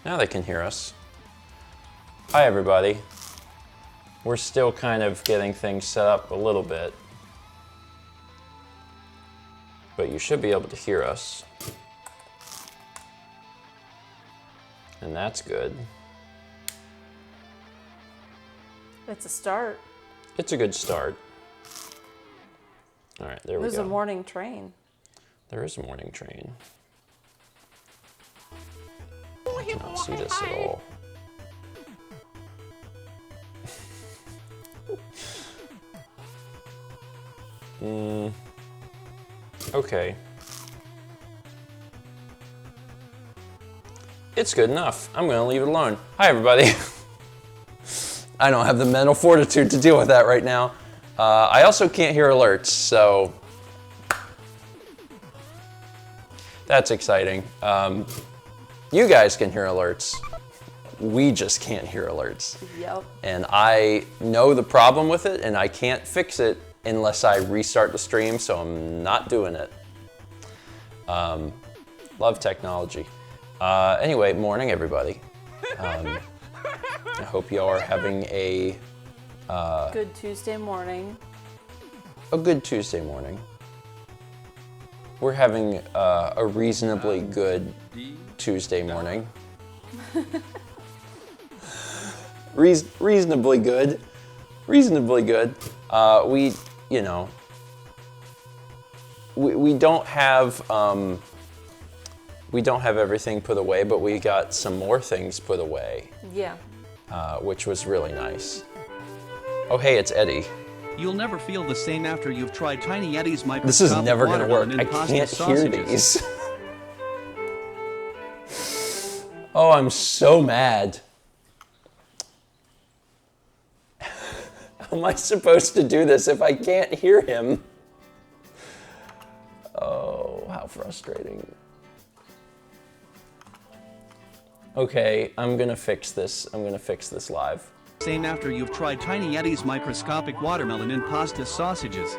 Now they can hear us. Hi, everybody. We're still kind of getting things set up a little bit, but you should be able to hear us. And that's good. It's a start. It's a good start. All right, there we go. There's a morning train. There is a morning train. I cannot see this at all. Okay. It's good enough. I'm gonna leave it alone. Hi, everybody. I don't have the mental fortitude to deal with that right now. I also can't hear alerts, so that's exciting. You guys can hear alerts. We just can't hear alerts. Yep. And I know the problem with it, and I can't fix it unless I restart the stream, so I'm not doing it. Love technology. Anyway, morning, everybody. I hope you all are having a good Tuesday morning. A good Tuesday morning. We're having a reasonably good Tuesday morning. Reasonably good. Reasonably good. We, you know, we don't have everything put away, but we got some more things put away. Yeah. Which was really nice. Oh, hey, it's Eddie. You'll never feel the same after you've tried Tiny Eddie's microscopic This is never gonna work. watermelon I and pasta can't hear sausages. these. Oh, I'm so mad. How am I supposed to do this if I can't hear him? Oh, how frustrating. Okay, I'm gonna fix this. I'm gonna fix this live. Same after you've tried Tiny Eddie's microscopic watermelon and pasta sausages.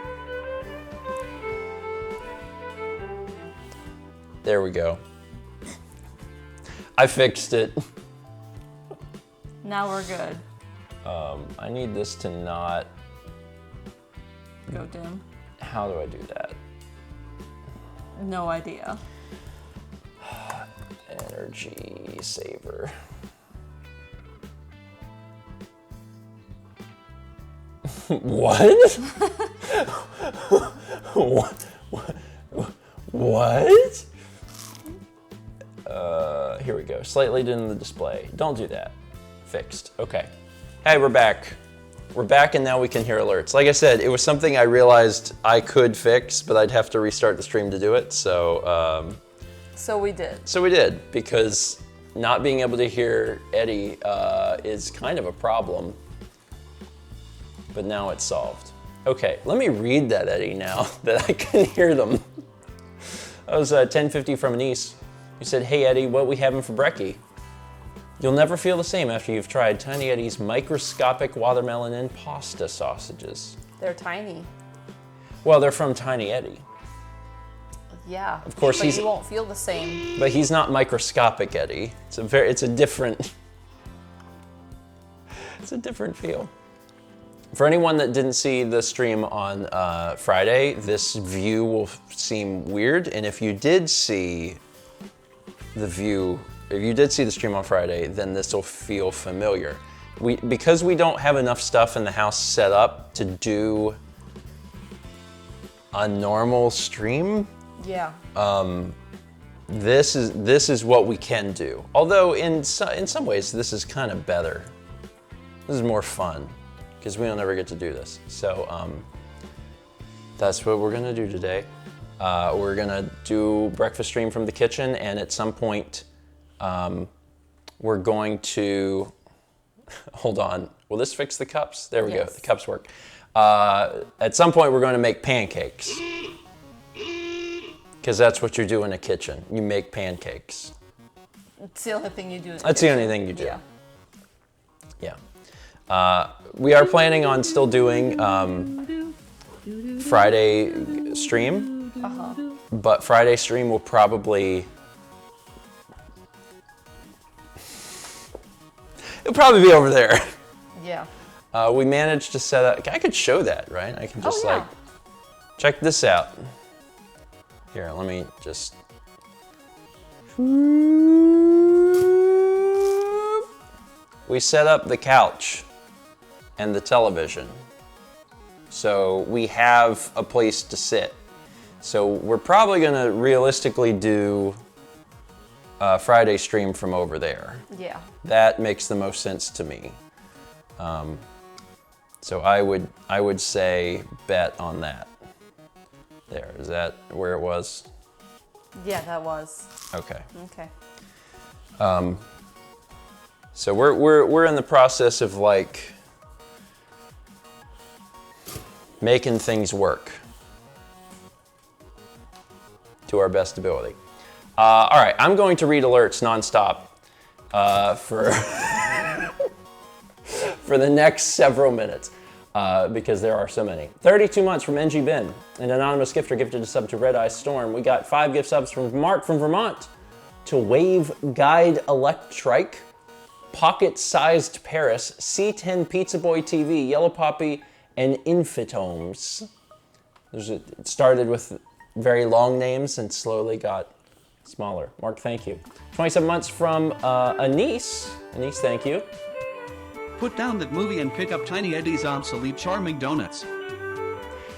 There we go. I fixed it. Now we're good. I need this to not... Go dim. How do I do that? No idea. Energy saver. What? What? Here we go. Slightly dim the display. Don't do that. Fixed. Okay. Hey, we're back. We're back, and now we can hear alerts. Like I said, it was something I realized I could fix, but I'd have to restart the stream to do it. So we did. So we did, because not being able to hear Eddie is kind of a problem. But now it's solved. Okay, let me read that, Eddie, now that I can hear them. That was 1050 from Anise. You said, hey, Eddie, what we having for brekkie? You'll never feel the same after you've tried Tiny Eddie's microscopic watermelon and pasta sausages. They're tiny. Well, they're from Tiny Eddie. Yeah. Of course, but you won't feel the same. But he's not microscopic Eddie. It's a different feel. For anyone that didn't see the stream on Friday, this view will seem weird. And if you did see the stream on Friday, then this will feel familiar. Because we don't have enough stuff in the house set up to do a normal stream. Yeah. This is what we can do. Although in some ways this is kind of better. This is more fun because we don't ever get to do this. So that's what we're gonna do today. We're gonna do breakfast stream from the kitchen, and at some point we're going to hold on. Will this fix the cups? There we go. The cups work. At some point we're going to make pancakes. Because that's what you do in a kitchen. You make pancakes. It's the only thing you do in the That's kitchen. the only thing you do. Yeah. Yeah. We are planning on still doing Friday stream. But Friday stream will probably... It'll probably be over there. Yeah. We managed to set up, I could show that, right? I can just yeah. like, check this out. Here, let me just. We set up the couch and the television. So we have a place to sit. So we're probably gonna realistically do a Friday stream from over there. Yeah. That makes the most sense to me. So I would say bet on that. There, is that where it was? Yeah, that was. Okay. Okay. So we're in the process of like making things work to our best ability. All right, I'm going to read alerts nonstop for for the next several minutes because there are so many. 32 months from NG Ben, an anonymous gifter gifted a sub to Red Eye Storm. We got 5 gift subs from Mark from Vermont to Wave Guide Electric, Pocket-Sized Paris, C10 Pizza Boy TV, Yellow Poppy, and Infitomes. It started with very long names and slowly got smaller. Mark, thank you. 27 months from Anise. Anise, thank you. Put down that movie and pick up Tiny Eddie's obsolete charming donuts.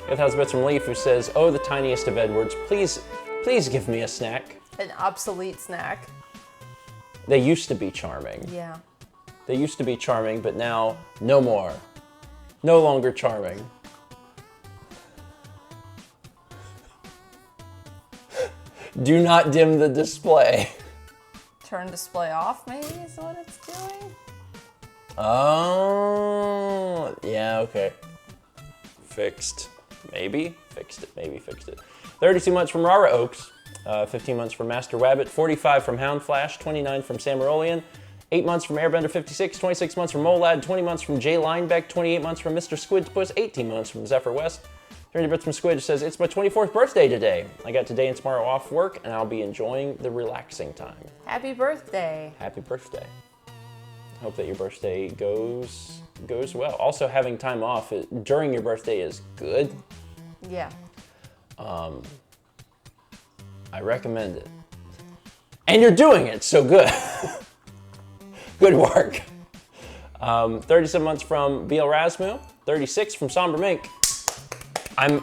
1,000 bits from Leaf, who says, "Oh, the tiniest of Edwards, please give me a snack." An obsolete snack. They used to be charming. Yeah. They used to be charming, but now no more. No longer charming. Do not dim the display. Turn display off, maybe, is what it's doing? Oh, yeah, okay. Fixed. Maybe? Fixed it, maybe fixed it. 32 months from Rara Oaks. 15 months from Master Wabbit. 45 from Hound Flash. 29 from Samarolian. 8 months from Airbender 56. 26 months from Molad. 20 months from Jay Linebeck. 28 months from Mr. Squidpuss. 18 months from Zephyr West. 30 bits from Squid says, "It's my 24th birthday today. I got today and tomorrow off work, and I'll be enjoying the relaxing time." Happy birthday. Happy birthday. Hope that your birthday goes well. Also, having time off during your birthday is good. Yeah. I recommend it. And you're doing it, so good. Good work. 37 months from BL Rasmu. 36 from Somber Mink. I'm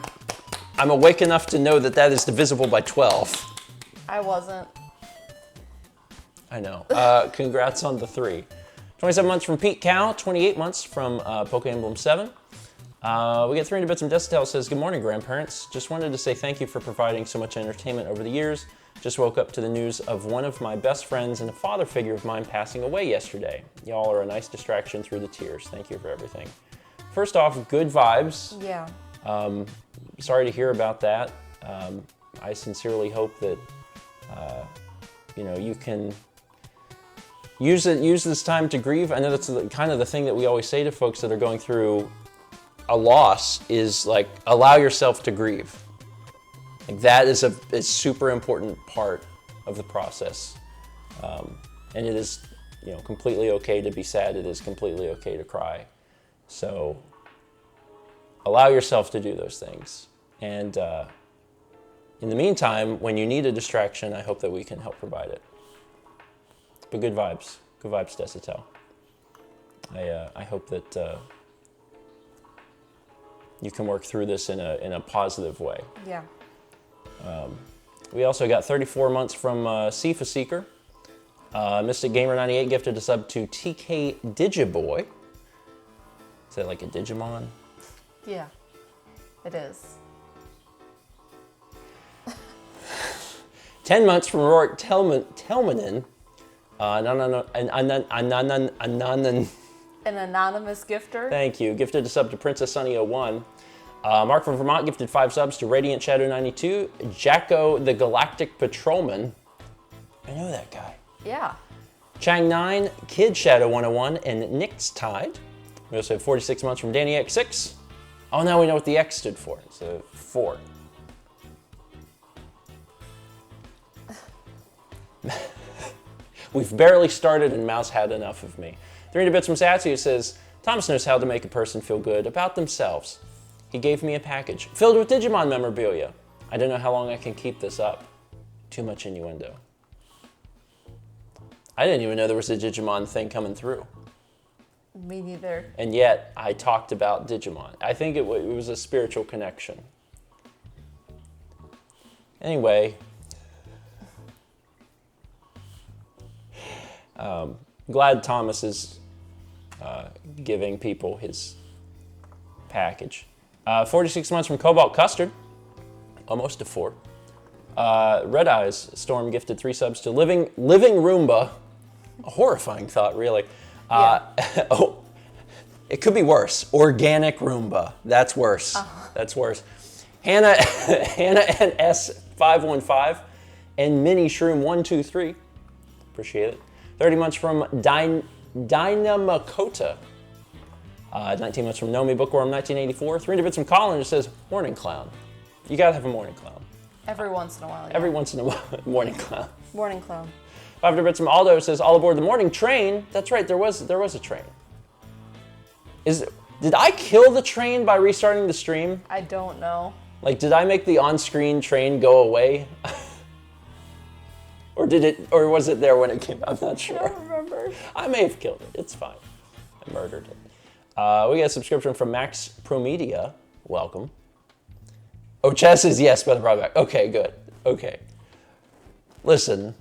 awake enough to know that is divisible by 12. I wasn't. I know. Congrats on the 3. 27 months from Pete Cow. 28 months from Poke Emblem 7. We get 300 bits from Destitel says, "Good morning, grandparents. Just wanted to say thank you for providing so much entertainment over the years. Just woke up to the news of one of my best friends and a father figure of mine passing away yesterday. Y'all are a nice distraction through the tears. Thank you for everything." First off, good vibes. Yeah. Sorry to hear about that. I sincerely hope that you can use this time to grieve. I know that's kind of the thing that we always say to folks that are going through a loss is like, allow yourself to grieve. Like that is a super important part of the process, and it is completely okay to be sad. It is completely okay to cry. So allow yourself to do those things. And in the meantime, when you need a distraction, I hope that we can help provide it. But good vibes, Desitel. I hope that you can work through this in a positive way. Yeah. We also got 34 months from Sifa Seeker. Mystic Gamer 98 gifted a sub to TK Digiboy. Is that like a Digimon? Yeah. It is. 10 months from Rorik Telmanen. An anonymous gifter. Thank you. Gifted a sub to Princess Sunny 01. Mark from Vermont gifted 5 subs to Radiant Shadow 92. Jacko the Galactic Patrolman. I know that guy. Yeah. Chang 9, Kid Shadow 101, and Nick's Tide. We also have 46 months from Danny X6. Oh, now we know what the X stood for. It's a 4. We've barely started and Mouse had enough of me. 300 bits from Satsy, who says, Thomas knows how to make a person feel good about themselves. He gave me a package filled with Digimon memorabilia. I don't know how long I can keep this up. Too much innuendo. I didn't even know there was a Digimon thing coming through. Me neither. And yet, I talked about Digimon. I think it was a spiritual connection. Anyway, glad Thomas is giving people his package. 46 months from Cobalt Custard, almost to 4. Red Eyes Storm gifted 3 subs to Living Roomba. A horrifying thought, really. Oh, it could be worse. Organic Roomba. That's worse. That's worse. Hannah and S515 and Mini Shroom 123. Appreciate it. 30 months from Dynamakota. 19 months from Nomi Bookworm 1984. 300 bits from Colin, who says, Morning Clown. You gotta have a morning clown. Every once in a while. Yeah. Every once in a while, morning clown. Morning clown. 500 bits from Aldo says, all aboard the morning train. That's right, there was a train. Did I kill the train by restarting the stream? I don't know. Like, did I make the on-screen train go away? or was it there when it came? I'm not sure. I don't remember. I may have killed it. It's fine. I murdered it. We got a subscription from Max Promedia. Welcome. Oh, Chess says yes, but brought back. Okay, good. Okay. Listen,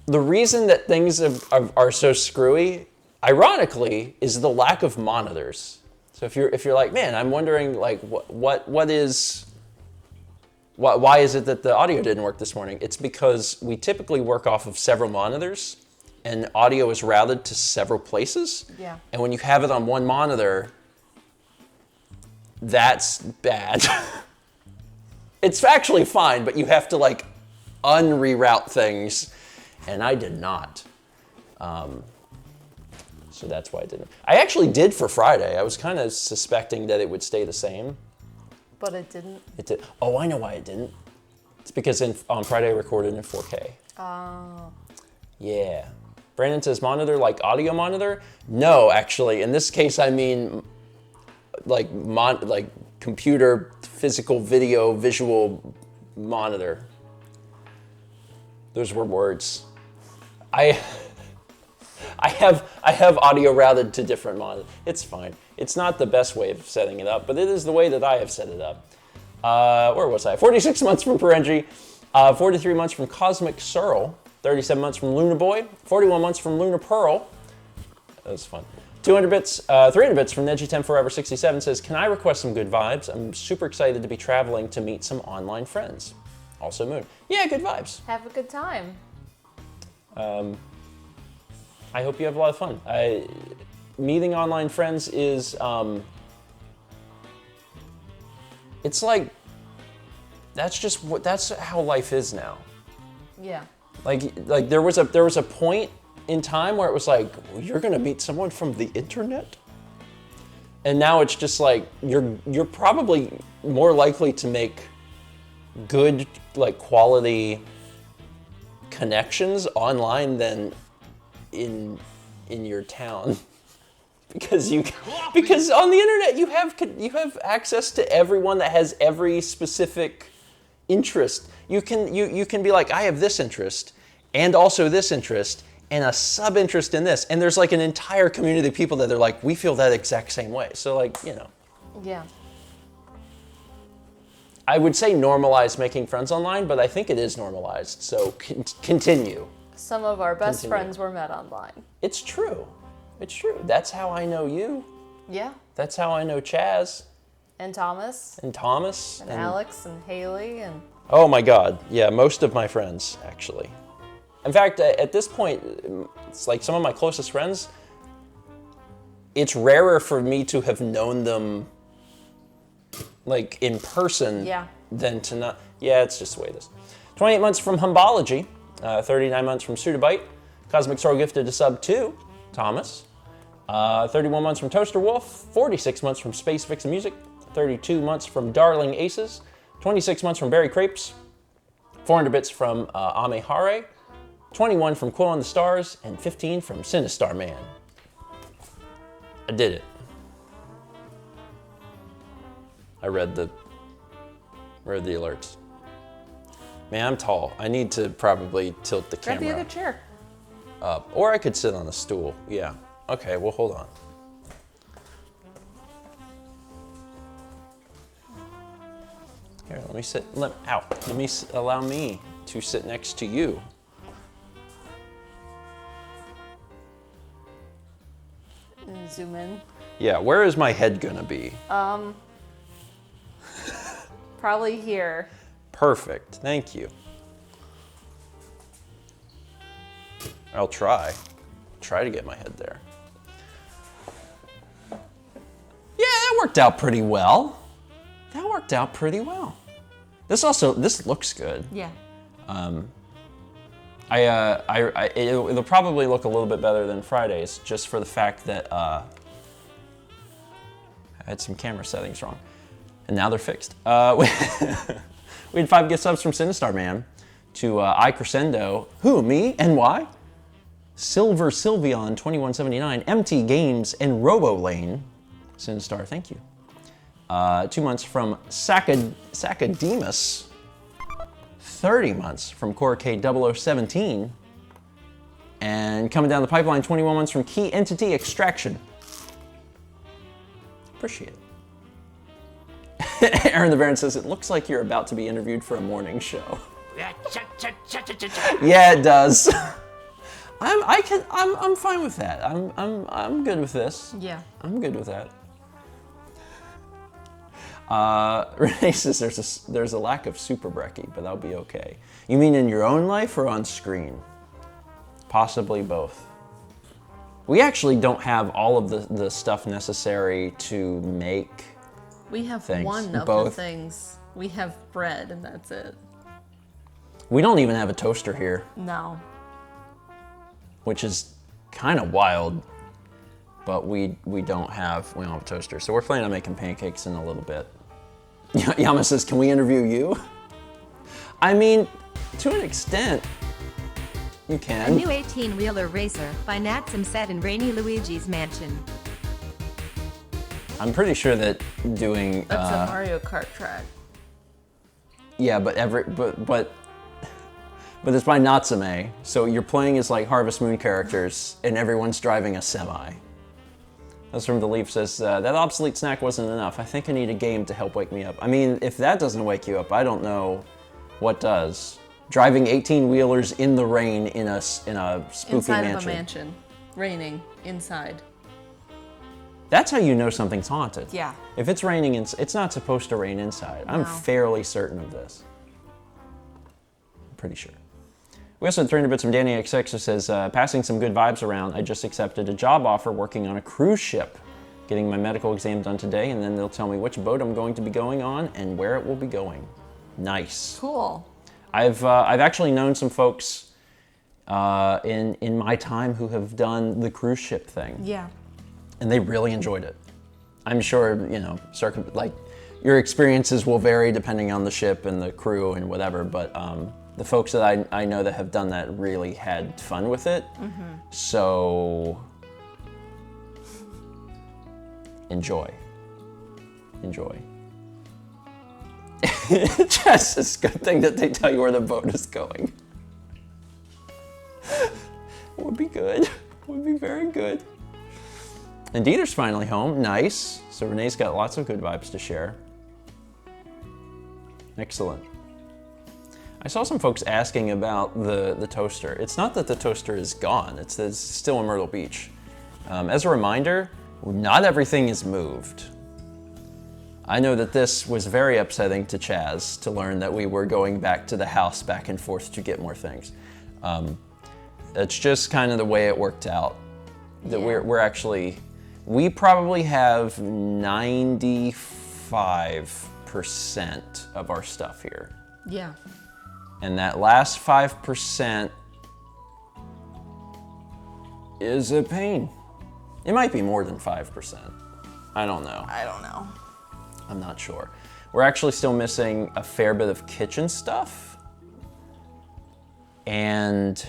the reason that things are so screwy, ironically, is the lack of monitors. So if you're like, man, I'm wondering like why is it that the audio didn't work this morning? It's because we typically work off of several monitors, and audio is routed to several places. Yeah. And when you have it on one monitor, that's bad. It's actually fine, but you have to like unreroute things, and I did not. So that's why I didn't. I actually did for Friday. I was kind of suspecting that it would stay the same. But it didn't? It did. Oh, I know why it didn't. It's because on Friday I recorded in 4K. Oh. Yeah. Brandon says monitor like audio monitor? No, actually. In this case, I mean like computer, physical, video, visual monitor. Those were words. I have audio routed to different monitors. It's fine. It's not the best way of setting it up, but it is the way that I have set it up. Where was I? 46 months from Perenji, 43 months from Cosmic Searle, 37 months from Luna Boy, 41 months from Luna Pearl. That was fun. 300 bits from Neji10 Forever 67 says, can I request some good vibes? I'm super excited to be traveling to meet some online friends. Also Moon. Yeah, good vibes. Have a good time. I hope you have a lot of fun. Meeting online friends is, it's like, that's how life is now. Yeah. Like there was a point in time where it was like, well, you're gonna meet someone from the internet? And now it's just like, you're probably more likely to make good, like, quality connections online than in your town. because on the internet you have access to everyone that has every specific interest. You can be like, I have this interest and also this interest and a sub-interest in this. And there's like an entire community of people that are like, we feel that exact same way. So like, you know. Yeah. I would say normalize making friends online, but I think it is normalized. So continue. Some of our best friends were met online. It's true. It's true. That's how I know you. Yeah. That's how I know Chaz. And Thomas. And Thomas. And Alex and Haley and... Oh my God. Yeah, most of my friends, actually. In fact, at this point, it's like some of my closest friends, it's rarer for me to have known them like in person than to not. Yeah, it's just the way it is. 28 months from Humbology, 39 months from Sudabite, Cosmic Sorrow gifted a sub to Thomas, 31 months from Toaster Wolf, 46 months from Space Vixen Music, 32 months from Darling Aces, 26 months from Barry Crepes, 400 bits from Amehare, 21 from Quill on the Stars, and 15 from Sinistar Man. I did it. I read the alerts. Man, I'm tall. I need to probably tilt the Grab camera the other chair. up. Or I could sit on a stool. Yeah. Okay, well, hold on. Here, let me sit. Allow me to sit next to you. Zoom in. Yeah, where is my head gonna be? Probably here. Perfect, thank you. I'll try to get my head there. Yeah, that worked out pretty well. This looks good. Yeah. It'll probably look a little bit better than Friday's, just for the fact that I had some camera settings wrong, and now they're fixed. We had 5 gift subs from Sinistar Man to I Crescendo, who, me, and why? Silver Sylveon 2179, MT Games, and Robo Lane. Sinistar, thank you. 2 months from Sakademus. 30 months from Coracade 0017. And coming down the pipeline, 21 months from Key Entity Extraction. Appreciate it. Aaron the Baron says, it looks like you're about to be interviewed for a morning show. Yeah, it does. I'm fine with that. I'm good with this. Yeah. I'm good with that. Renee says there's a lack of super brekkie, but that'll be okay. You mean in your own life or on screen? Possibly both. We actually don't have all of the stuff necessary to make. We have things. one of Both. the things. We have bread and that's it. We don't even have a toaster here, No. which is kind of wild. But we don't have a toaster, so we're planning on making pancakes in a little bit. Yama says, "Can we interview you?" I mean, to an extent, you A can. new 18-wheeler racer by Natsim set in rainy Luigi's mansion. I'm pretty sure that doing. That's a Mario Kart track. Yeah, but it's by Natsume, so you're playing as like Harvest Moon characters, and everyone's driving a semi. That's from The Leaf says, that obsolete snack wasn't enough. I think I need a game to help wake me up. I mean, if that doesn't wake you up, I don't know what does. Driving 18-wheelers in the rain in a spooky Inside mansion. of a mansion. Raining. Inside. That's how you know something's haunted. Yeah. If it's raining, it's not supposed to rain inside. I'm No. fairly certain of this. I'm pretty sure. We also had 300 bits from Danny XX who says, passing some good vibes around. I just accepted a job offer working on a cruise ship. Getting my medical exam done today, and then they'll tell me which boat I'm going to be going on and where it will be going. Nice. Cool. I've actually known some folks in my time who have done the cruise ship thing. Yeah. And they really enjoyed it. I'm sure, like your experiences will vary depending on the ship and the crew and whatever, but the folks that I know that have done that really had fun with it. Mm-hmm. So enjoy. Jess, it's a good thing that they tell you where the boat is going. Would be good. Would be very good. And Dieter's finally home. Nice. So Renee's got lots of good vibes to share. Excellent. I saw some folks asking about the toaster. It's not that the toaster is gone. It's that it's still in Myrtle Beach. As a reminder, not everything is moved. I know that this was very upsetting to Chaz to learn that we were going back to the house back and forth to get more things. It's just kind of the way it worked out. That we probably have 95% of our stuff here. Yeah. And that last 5% is a pain. It might be more than 5%. I don't know. I don't know. I'm not sure. We're actually still missing a fair bit of kitchen stuff. And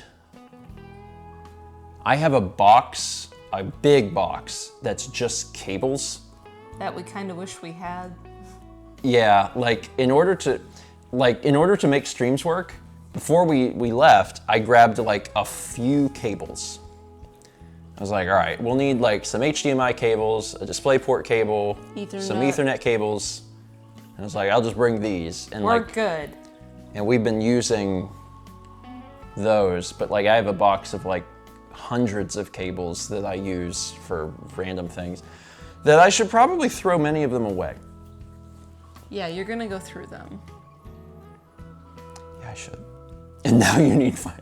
I have a box a big box that's just cables. That we kind of wish we had. Yeah, like in order to make streams work, before we left, I grabbed like a few cables. I was like, all right, we'll need like some HDMI cables, a DisplayPort cable, some Ethernet cables. And I was like, I'll just bring these. And We're good. And we've been using those, but like I have a box of like hundreds of cables that I use for random things that I should probably throw many of them away. Yeah, you're gonna go through them. Yeah, I should. And now you need fire.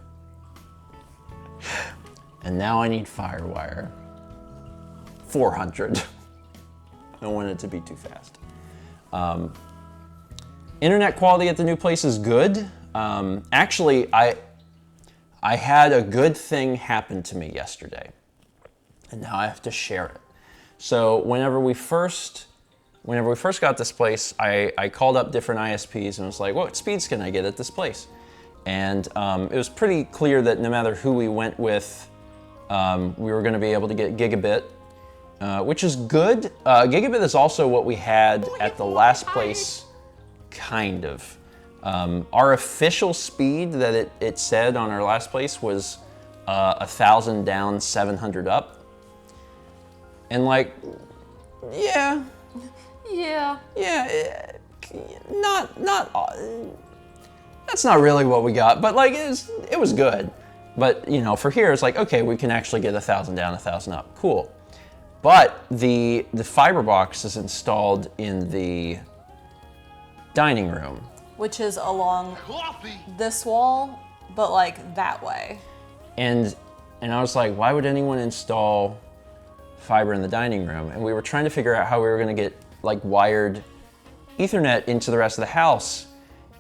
And now I need FireWire. 400. I don't want it to be too fast. Internet quality at the new place is good. Actually, I had a good thing happen to me yesterday, and now I have to share it. So whenever we first got this place, I called up different ISPs and was like, what speeds can I get at this place? And it was pretty clear that no matter who we went with, we were gonna be able to get gigabit, which is good. Gigabit is also what we had at the last place, kind of. Our official speed that it said on our last place was 1,000 down, 700 up. And like, yeah. Yeah. Yeah, that's not really what we got, but like it was good. But you know, for here it's like, okay, we can actually get 1,000 down, 1,000 up, cool. But the fiber box is installed in the dining room. Which is along this wall, but like that way. And I was like, why would anyone install fiber in the dining room? And we were trying to figure out how we were gonna get like wired Ethernet into the rest of the house.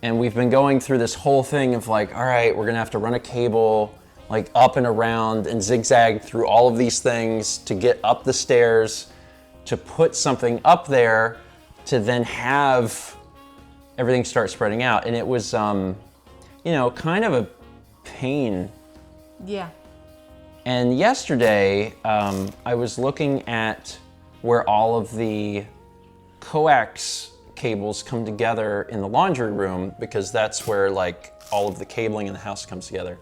And we've been going through this whole thing of like, all right, we're gonna have to run a cable like up and around and zigzag through all of these things to get up the stairs, to put something up there, to then have everything start spreading out. And it was, you know, kind of a pain. Yeah. And yesterday, I was looking at where all of the coax cables come together in the laundry room, because that's where like all of the cabling in the house comes together.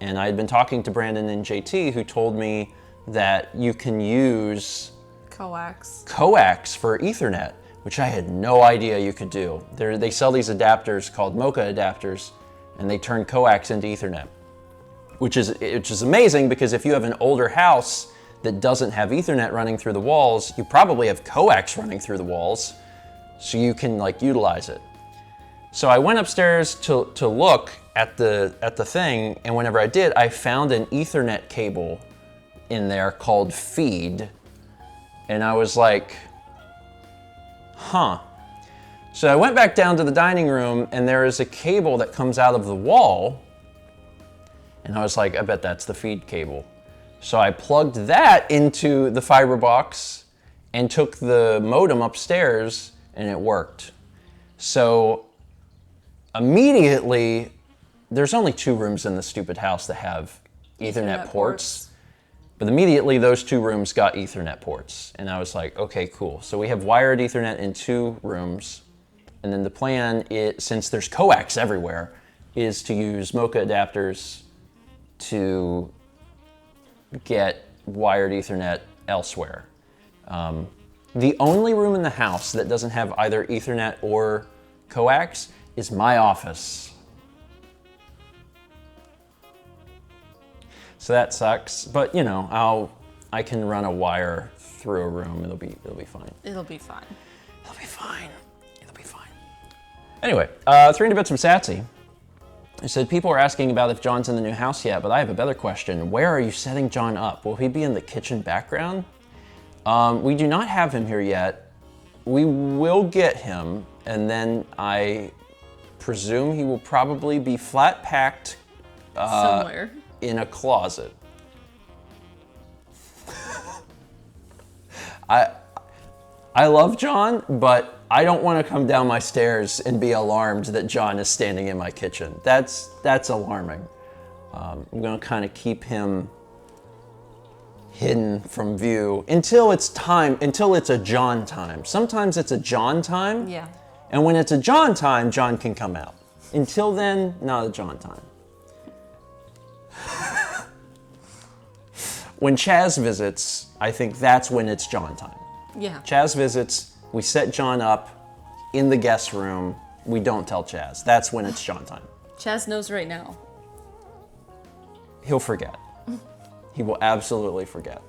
And I had been talking to Brandon and JT, who told me that you can use coax for Ethernet, which I had no idea you could do. They sell these adapters called Mocha adapters, and they turn coax into Ethernet, which is amazing, because if you have an older house that doesn't have Ethernet running through the walls, you probably have coax running through the walls, so you can like utilize it. So I went upstairs to look at the thing, and whenever I did, I found an Ethernet cable in there called feed, and I was like, huh. So I went back down to the dining room, and there is a cable that comes out of the wall, and I was like, I bet that's the feed cable. So I plugged that into the fiber box and took the modem upstairs, and it worked. So immediately, there's only 2 rooms in the stupid house that have Ethernet ports. But immediately those 2 rooms got Ethernet ports. And I was like, okay, cool. So we have wired Ethernet in 2 rooms. And then the plan, since there's coax everywhere, is to use Mocha adapters to get wired Ethernet elsewhere. The only room in the house that doesn't have either Ethernet or coax is my office. So that sucks, but you know, I can run a wire through a room. It'll be fine. It'll be fine. It'll be fine. It'll be fine. Anyway, 300 bits from Satsy. I said, people are asking about if John's in the new house yet, but I have a better question. Where are you setting John up? Will he be in the kitchen background? We do not have him here yet. We will get him, and then I presume he will probably be flat packed somewhere in a closet. I love John, but I don't want to come down my stairs and be alarmed that John is standing in my kitchen. That's alarming. I'm going to kind of keep him hidden from view until it's a John time. Sometimes it's a John time. Yeah. And when it's a John time, John can come out. Until then, not a John time. When Chaz visits, I think that's when it's John time. Yeah. Chaz visits, we set John up in the guest room. We don't tell Chaz. That's when it's John time. Chaz knows right now. He'll forget. He will absolutely forget.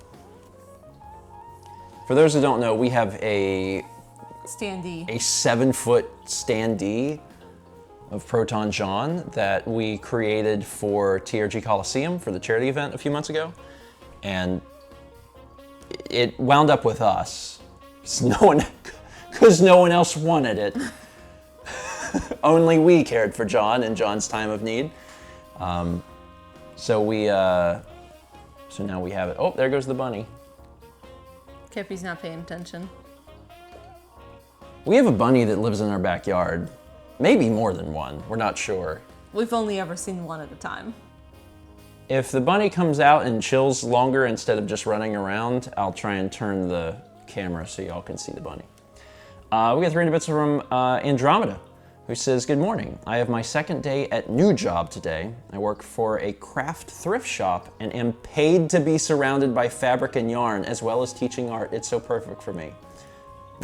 For those who don't know, we have a Standee. 7-foot standee of Proton John that we created for TRG Coliseum for the charity event a few months ago. And it wound up with us. Because no one else wanted it. Only we cared for John in John's time of need. So now we have it. Oh, there goes the bunny. Kippy's not paying attention. We have a bunny that lives in our backyard. Maybe more than one, we're not sure. We've only ever seen one at a time. If the bunny comes out and chills longer instead of just running around, I'll try and turn the camera so y'all can see the bunny. We got 300 bits from Andromeda, who says, good morning. I have my second day at new job today. I work for a craft thrift shop and am paid to be surrounded by fabric and yarn as well as teaching art. It's so perfect for me.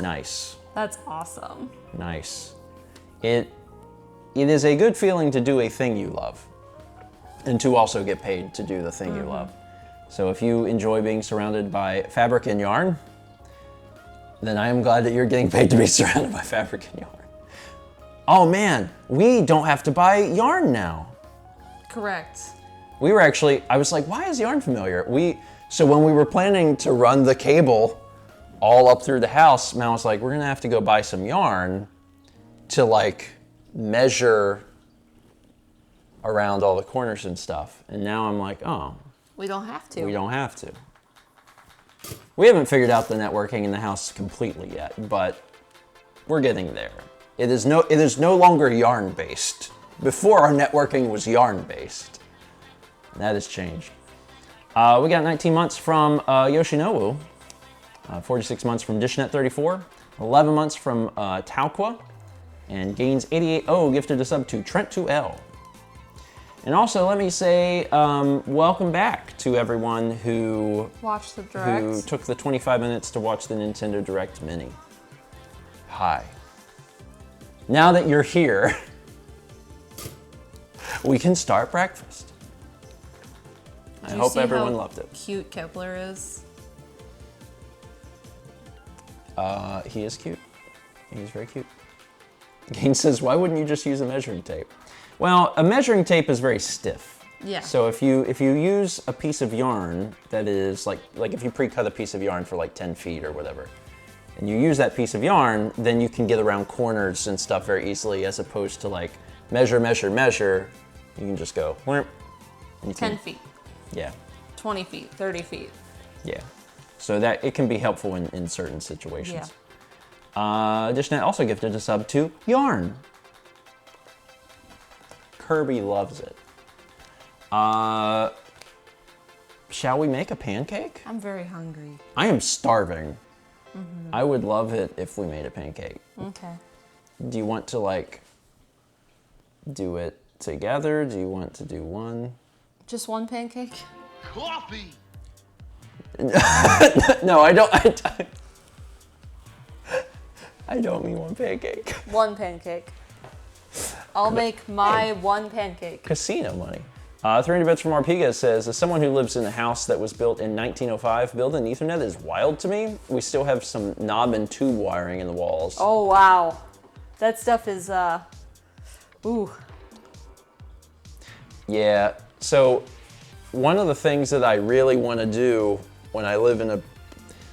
Nice. That's awesome. Nice. It is a good feeling to do a thing you love and to also get paid to do the thing you love. So if you enjoy being surrounded by fabric and yarn, then I am glad that you're getting paid to be surrounded by fabric and yarn. Oh man, we don't have to buy yarn now. Correct. I was like, why is yarn familiar? So when we were planning to run the cable all up through the house, Mal was like, we're gonna have to go buy some yarn to like measure around all the corners and stuff. And now I'm like, oh. We don't have to. We don't have to. We haven't figured out the networking in the house completely yet, but we're getting there. It is no longer yarn-based. Before, our networking was yarn-based. That has changed. We got 19 months from Yoshinobu, 46 months from DishNet34, 11 months from Tauqua, and Gains 88O gifted a sub to Trent2L. And also, let me say welcome back to everyone who Watch the Direct. who took the 25 minutes to watch the Nintendo Direct Mini. Hi. Now that you're here, we can start breakfast. I hope everyone loved it. Cute Kepler is. He is cute. He's very cute. Gain says, why wouldn't you just use a measuring tape? Well, a measuring tape is very stiff. Yeah. So if you use a piece of yarn that is like if you pre-cut a piece of yarn for like 10 feet or whatever, and you use that piece of yarn, then you can get around corners and stuff very easily, as opposed to like measure. You can just go. 10 feet. Yeah. 20 feet, 30 feet. Yeah. So that it can be helpful in certain situations. Yeah. DishNet also gifted a sub to Yarn. Kirby loves it. Shall we make a pancake? I'm very hungry. I am starving. Mm-hmm. I would love it if we made a pancake. Okay. Do you want to like do it together? Do you want to do one? Just one pancake? Coffee! No, I don't. I don't mean one pancake. One pancake. I'll make my one pancake. Casino money. 300 bits from Arpiga says, as someone who lives in a house that was built in 1905, building Ethernet is wild to me. We still have some knob and tube wiring in the walls. Oh, wow. That stuff is, ooh. Yeah, so one of the things that I really want to do when I live in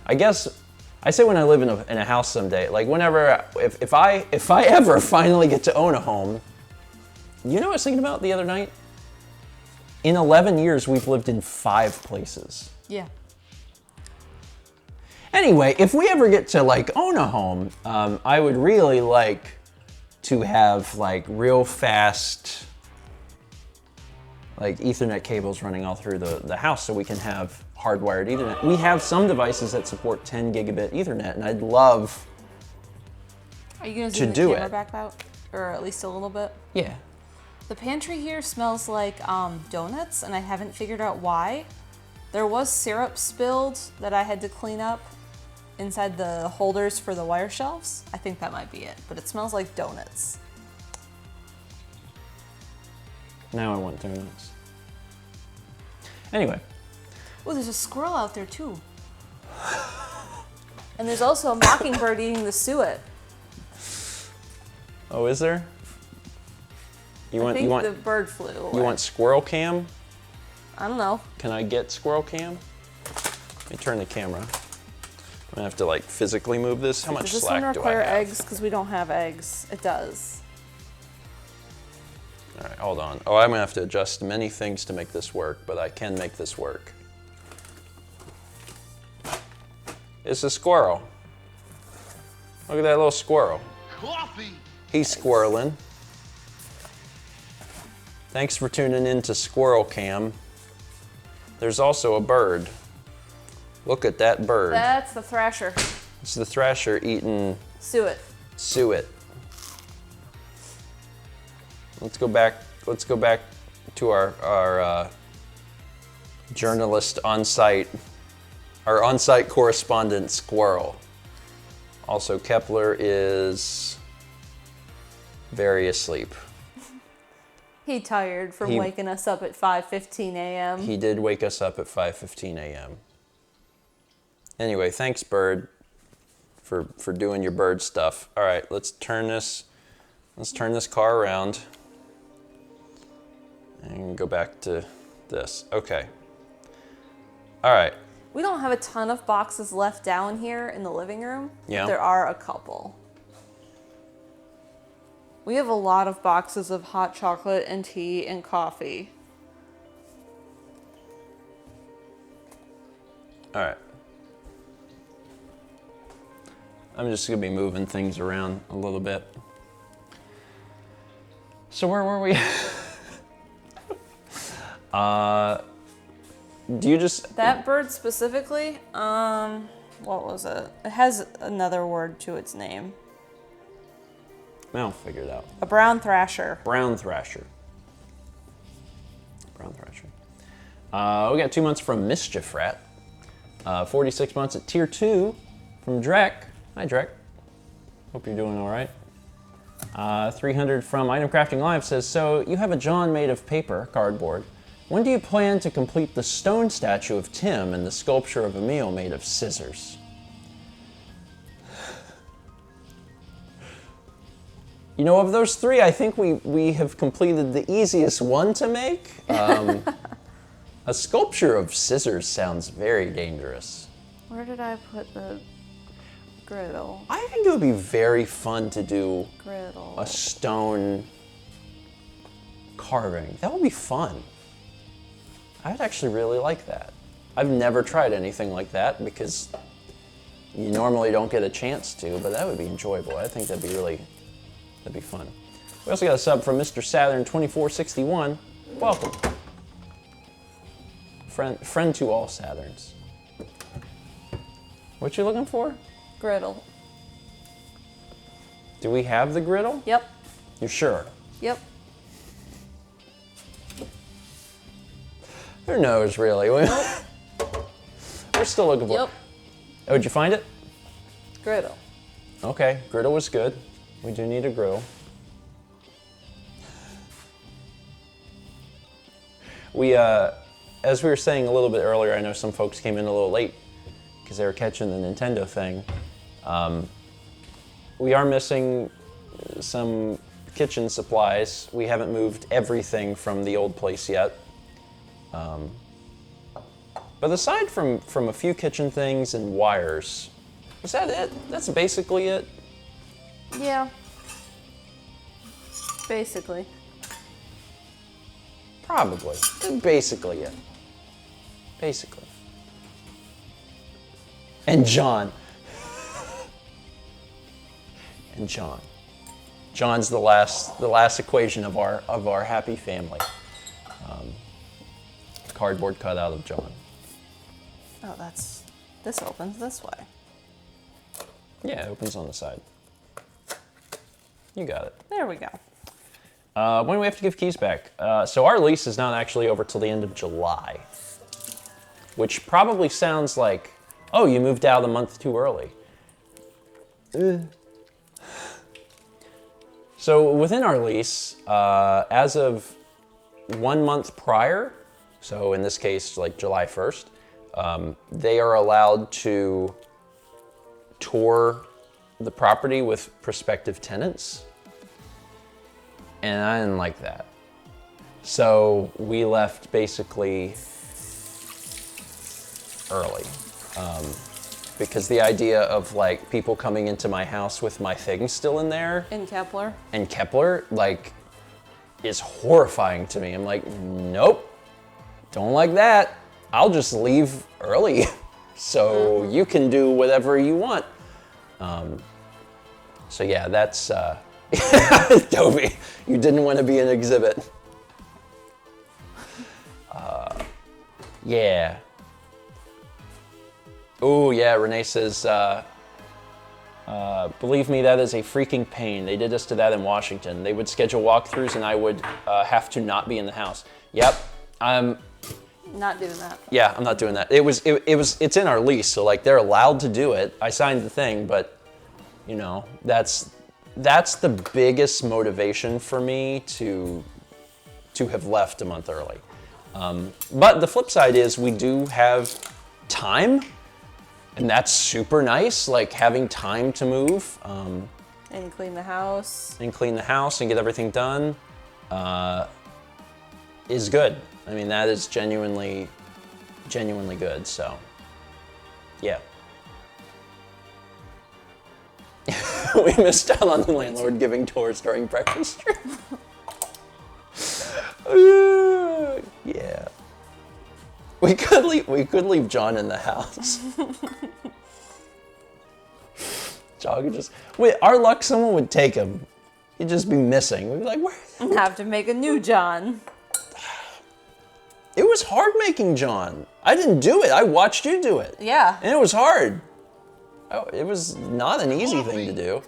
I say when I live in a house someday, like whenever, if I ever finally get to own a home, you know what I was thinking about the other night? In 11 years, we've lived in 5 places. Yeah. Anyway, if we ever get to like own a home, I would really like to have like real fast like Ethernet cables running all through the house so we can have hardwired Ethernet. We have some devices that support 10 gigabit Ethernet, and I'd love Are you gonna to zoom the do camera it. back out, or at least a little bit? Yeah. The pantry here smells like donuts, and I haven't figured out why. There was syrup spilled that I had to clean up inside the holders for the wire shelves. I think that might be it, but it smells like donuts. Now I want donuts. Anyway. Oh, there's a squirrel out there too. And there's also a mockingbird eating the suet. Oh, is there? I think the bird flew away. You want squirrel cam? I don't know. Can I get squirrel cam? Let me turn the camera. I'm gonna have to like physically move this. How much Does this slack one do I require have? eggs? Because we don't have eggs. It does. All right, hold on. Oh, I'm gonna have to adjust many things to make this work, but I can make this work. It's a squirrel. Look at that little squirrel. Coffee. He's squirreling. Thanks for tuning in to Squirrel Cam. There's also a bird. Look at that bird. That's the thrasher. It's the thrasher eating Suet. suet. Let's go back to our journalist on site, our on-site correspondent Squirrel. Also, Kepler is very asleep. He tired from waking us up at 5:15 a.m. He did wake us up at 5:15 a.m. Anyway, thanks, bird, for doing your bird stuff. All right, let's turn this car around and go back to this. Okay. All right. We don't have a ton of boxes left down here in the living room. Yeah. But there are a couple. We have a lot of boxes of hot chocolate and tea and coffee. All right. I'm just gonna be moving things around a little bit. So where were we? Do you just... That bird specifically, what was it? It has another word to its name. I'll figure it out. A brown thrasher. Brown thrasher. Brown thrasher. We got 2 months from Mischief Rat. 46 months at tier 2 from Drek. Hi, Drek. Hope you're doing all right. 300 from Item Crafting Live says, so you have a John made of paper, cardboard. When do you plan to complete the stone statue of Tim and the sculpture of Emil made of scissors? You know, of those three, I think we have completed the easiest one to make. A sculpture of scissors sounds very dangerous. Where did I put the griddle? I think it would be very fun to do Griddle. a stone carving. That would be fun. I'd actually really like that. I've never tried anything like that because you normally don't get a chance to, but that would be enjoyable. I think that'd be fun. We also got a sub from Mr. Saturn 2461. Welcome. Friend to all Saturns. What you looking for? Griddle. Do we have the griddle? Yep. You're sure? Yep. Who knows, really? We're still looking for it. Yep. Oh, did you find it? Griddle. Okay, griddle was good. We do need a griddle. As we were saying a little bit earlier, I know some folks came in a little late because they were catching the Nintendo thing. We are missing some kitchen supplies. We haven't moved everything from the old place yet. But aside from a few kitchen things and wires, is that it? That's basically it? Yeah. Basically. Probably. Basically it. Basically. And John. And John. John's the last equation of our happy family. cardboard cutout of John. Oh, this opens this way. Yeah, it opens on the side. You got it. There we go. When do we have to give keys back? So our lease is not actually over till the end of July, which probably sounds like, oh, you moved out a month too early. So within our lease, as of 1 month prior, so in this case, like July 1st, they are allowed to tour the property with prospective tenants. And I didn't like that. So we left basically early. Because the idea of like people coming into my house with my things still in there In Kepler. and Kepler, like, is horrifying to me. I'm like, nope, don't like that. I'll just leave early so you can do whatever you want. So yeah, that's, Toby, you didn't want to be an exhibit. Yeah. Oh yeah, Renee says, believe me, that is a freaking pain. They did us to that in Washington. They would schedule walkthroughs and I would have to not be in the house. Yep, I'm Not doing that. yeah, I'm not doing that. It's in our lease, so like they're allowed to do it. I signed the thing, but you know, that's the biggest motivation for me to have left a month early. But the flip side is we do have time, and that's super nice, like having time to move. And clean the house. And clean the house and get everything done is good. I mean, that is genuinely good, so yeah. We missed out on the landlord giving tours during breakfast. Yeah. We could leave John in the house. John could just wait. Our luck, someone would take him. He'd just be missing. We'd be like, where? Have to make a new John. It was hard making John. I didn't do it. I watched you do it. Yeah. And it was hard. Oh, it was not an easy thing to do.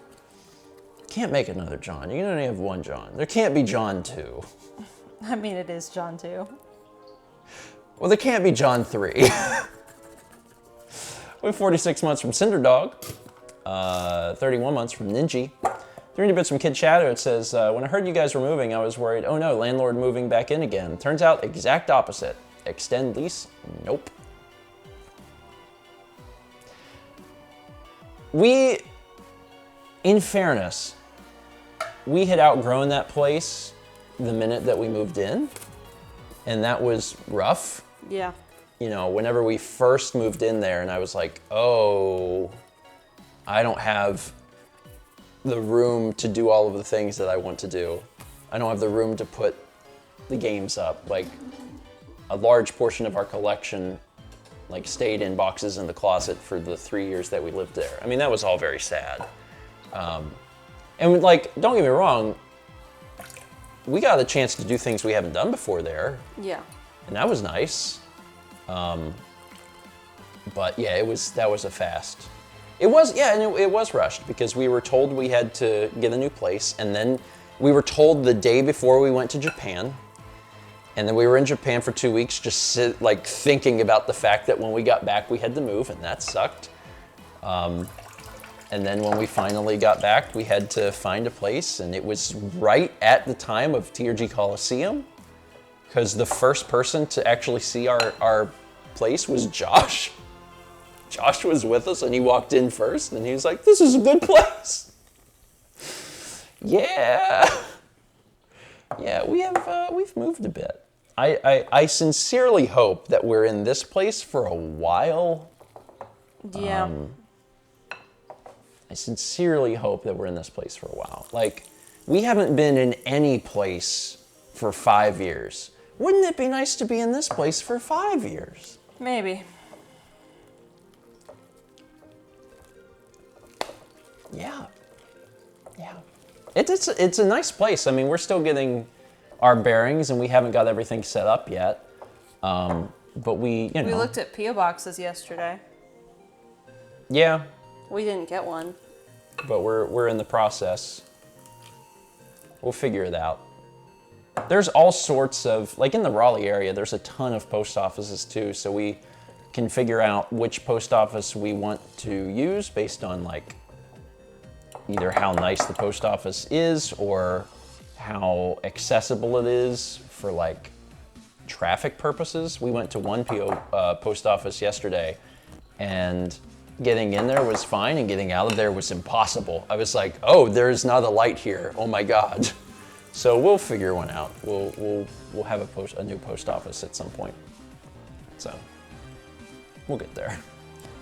Can't make another John. You can only have one John. There can't be John 2. I mean, it is John too. Well, there can't be John 3. We have 46 months from Cinderdog. 31 months from Ninji. 300 bits from Kid Shadow. It says, when I heard you guys were moving, I was worried, oh no, landlord moving back in again. Turns out, exact opposite. Extend lease? Nope. We, in fairness, we had outgrown that place the minute that we moved in, and that was rough. Yeah. You know, whenever we first moved in there, and I was like, oh, I don't have the room to do all of the things that I want to do. I don't have the room to put the games up. Like, a large portion of our collection like stayed in boxes in the closet for the 3 years that we lived there. I mean, that was all very sad. And like, don't get me wrong, we got a chance to do things we haven't done before there. Yeah. And that was nice. But yeah, that was a fast. It was rushed because we were told we had to get a new place, and then we were told the day before we went to Japan. And then we were in Japan for 2 weeks, just thinking about the fact that when we got back, we had to move, and that sucked. And then when we finally got back, we had to find a place, and it was right at the time of TRG Coliseum, because the first person to actually see our place was Josh. Josh was with us, and he walked in first, and he was like, "This is a good place." Yeah. Yeah, we've moved a bit. I sincerely hope that we're in this place for a while. Yeah. I sincerely hope that we're in this place for a while. Like, we haven't been in any place for 5 years. Wouldn't it be nice to be in this place for 5 years? Maybe. Yeah. Yeah. It's a nice place. I mean, we're still getting our bearings and we haven't got everything set up yet. But we We looked at P.O. boxes yesterday. Yeah, We didn't get one. but we're in the process. We'll figure it out. There's all sorts of, like in the Raleigh area, there's a ton of post offices too, so we can figure out which post office we want to use based on like either how nice the post office is or how accessible it is for like traffic purposes. We went to one post office yesterday, and getting in there was fine, and getting out of there was impossible. I was like, oh, there's not a light here. Oh my God. So we'll figure one out. We'll have a new post office at some point. So we'll get there.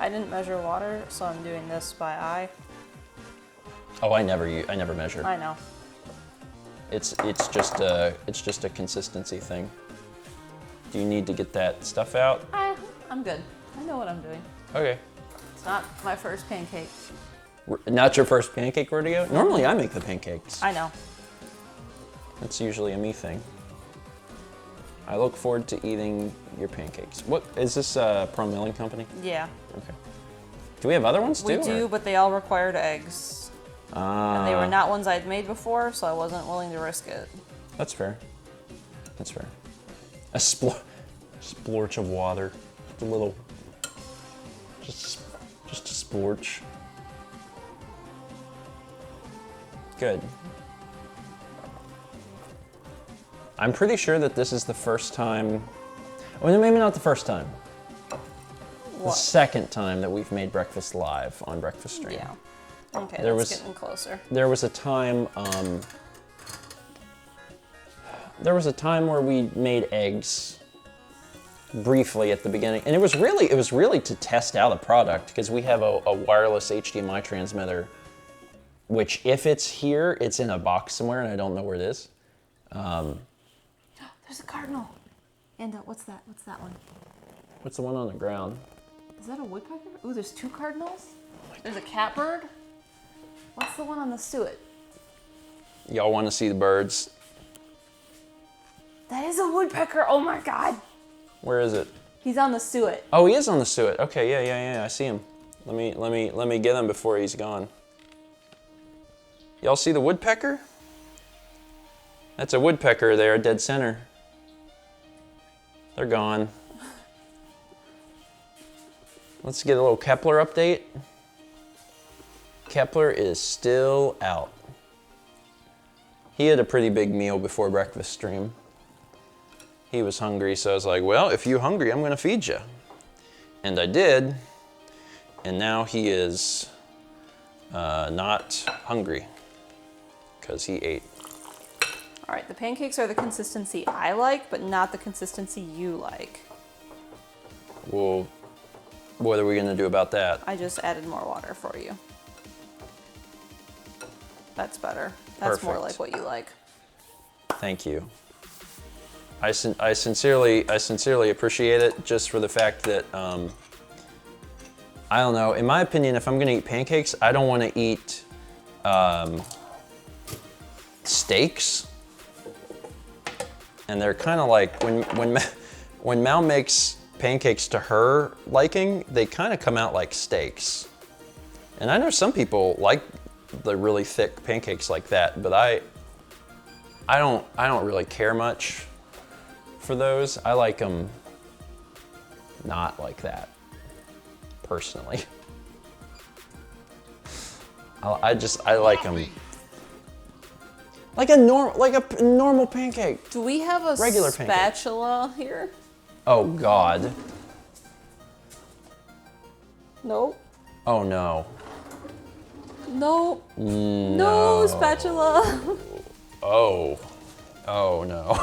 I didn't measure water, so I'm doing this by eye. Oh, I never measure. I know. It's just a consistency thing. Do you need to get that stuff out? I'm good. I know what I'm doing. Okay. It's not my first pancake. Not your first pancake rodeo? Normally I make the pancakes. I know. That's usually a me thing. I look forward to eating your pancakes. What is this? Pro Milling Company? Yeah. Okay. Do we have other ones too? We do, but they all required eggs. And they were not ones I'd made before, so I wasn't willing to risk it. That's fair. That's fair. A splorch of water. Just a little. Just a splorch. Good. I'm pretty sure that this is the first time. Well, maybe not the first time. The What? second time that we've made breakfast live on Breakfast Stream. Yeah. Okay, There that's was- getting closer. There was a time. There was a time where we made eggs briefly at the beginning, and it was really to test out a product because we have a wireless HDMI transmitter, which if it's here, it's in a box somewhere, and I don't know where it is. There's a cardinal. And what's that? What's that one? What's the one on the ground? Is that a woodpecker? Ooh, there's two cardinals. There's a catbird. What's the one on the suet? Y'all want to see the birds? That is a woodpecker. Oh my God. Where is it? He's on the suet. Oh, he is on the suet. Okay, yeah. I see him. Let me get him before he's gone. Y'all see the woodpecker? That's a woodpecker there, dead center. They're gone. Let's get a little Kepler update. Kepler is still out. He had a pretty big meal before Breakfast Stream. He was hungry, so I was like, well, if you're hungry, I'm gonna feed you. And I did, and now he is not hungry because he ate. All right, the pancakes are the consistency I like, but not the consistency you like. Well, what are we gonna do about that? I just added more water for you. That's better. That's more Perfect. like what you like. Thank you. I sincerely appreciate it, just for the fact that I don't know. In my opinion, if I'm gonna eat pancakes, I don't want to eat steaks. And they're kind of like when Mal makes pancakes to her liking, they kind of come out like steaks. And I know some people like the really thick pancakes like that, but I don't really care much for those. I like them not like that, personally. I like them like a normal pancake. Do we have a Regular pancake. spatula here? Oh God. Nope. Oh no. Nope. No spatula. Oh. Oh no.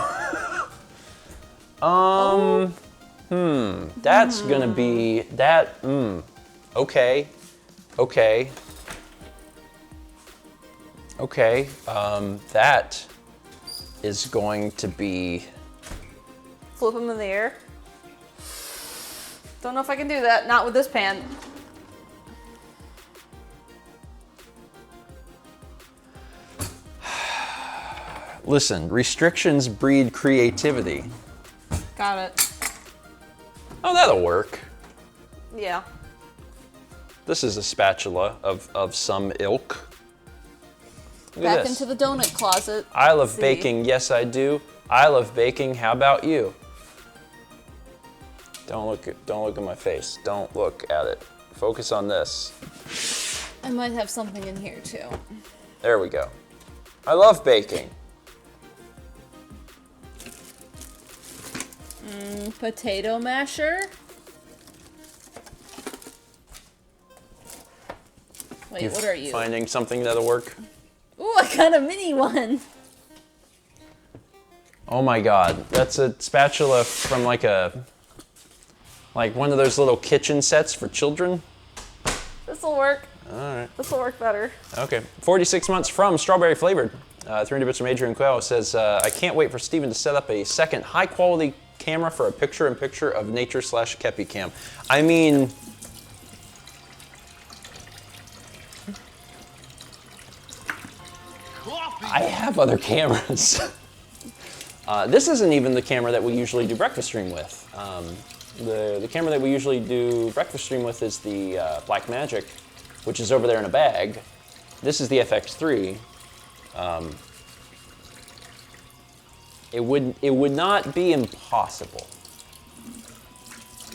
That's gonna be that. Okay. Okay. Okay. That is going to be. Flip them in the air. Don't know if I can do that. Not with this pan. Listen, restrictions breed creativity. Got it. Oh, that'll work. Yeah. This is a spatula of some ilk. Look at Back this. into the donut closet. I love Let's see. baking. Yes, I do. I love baking. How about you? Don't look at my face. Don't look at it. Focus on this. I might have something in here too. There we go. I love baking. Potato masher. Wait, what are you? Finding something that'll work? Ooh, I got a mini one. Oh my God, that's a spatula from like one of those little kitchen sets for children. This'll work. All right. This'll work better. Okay. 46 months from strawberry flavored. 300 bits from Adrian Quayle says, I can't wait for Stephen to set up a second high quality camera for a picture-in-picture of nature/Kepi cam. I mean, I have other cameras. This isn't even the camera that we usually do breakfast stream with. The camera that we usually do breakfast stream with is the Blackmagic, which is over there in a bag. This is the FX3. It would not be impossible.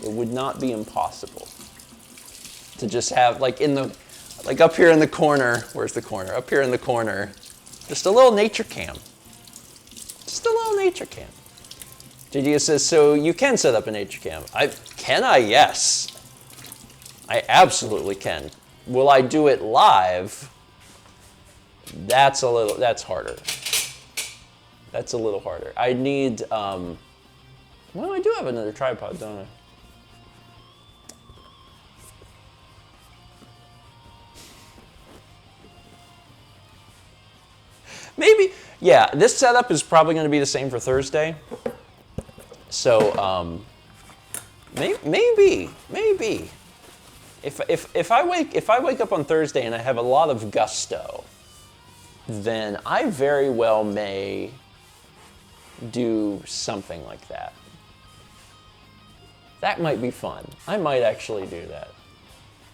It would not be impossible to just have like up here in the corner. Where's the corner? Up here in the corner, just a little nature cam. Just a little nature cam. JD says, so you can set up a nature cam. Can I? Yes. I absolutely can. Will I do it live? That's harder. That's a little harder. I need, well, I do have another tripod, don't I? Maybe, yeah, this setup is probably going to be the same for Thursday. So, maybe. If I wake up on Thursday and I have a lot of gusto, then I very well may do something like that. That might be fun. I might actually do that.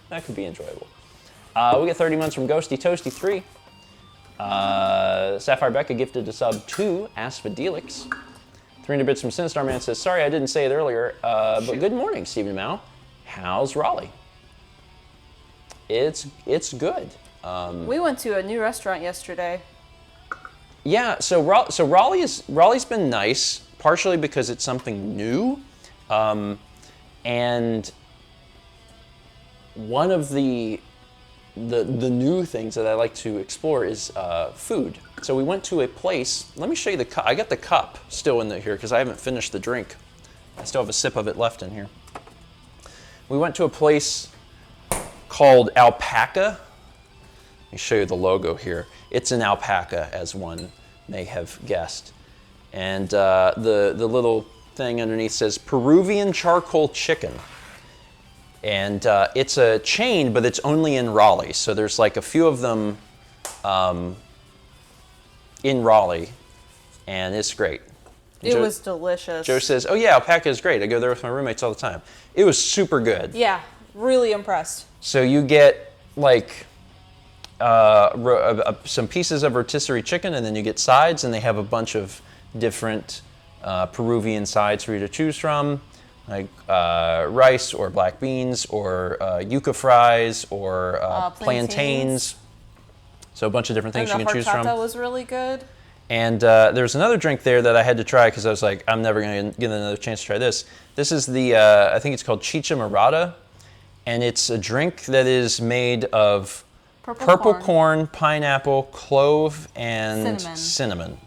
That could be enjoyable. We get 30 months from Ghosty Toasty 3. Sapphire Becca gifted a sub to Asphodelix. 300 bits from Sinistar Man says, sorry I didn't say it earlier, but good morning, Stephen Mao. How's Raleigh? It's good. We went to a new restaurant yesterday. Yeah, so Raleigh's been nice, partially because it's something new, and one of the new things that I like to explore is food. So we went to a place. Let me show you the cup. I got the cup still in here because I haven't finished the drink. I still have a sip of it left in here. We went to a place called Alpaca. Let me show you the logo here. It's an alpaca, as one may have guessed. And the little thing underneath says Peruvian charcoal chicken. And it's a chain, but it's only in Raleigh. So there's like a few of them in Raleigh, and it's great. It was delicious. Joe says, oh yeah, Alpaca is great. I go there with my roommates all the time. It was super good. Yeah, really impressed. So you get like some pieces of rotisserie chicken, and then you get sides, and they have a bunch of different Peruvian sides for you to choose from, like rice or black beans or yuca fries or plantains. So a bunch of different things you can choose from. And the horchata was really good. And there's another drink there that I had to try because I was like, I'm never going to get another chance to try this. This is the, I think it's called Chicha Morada. And it's a drink that is made of purple corn, pineapple, clove, and cinnamon.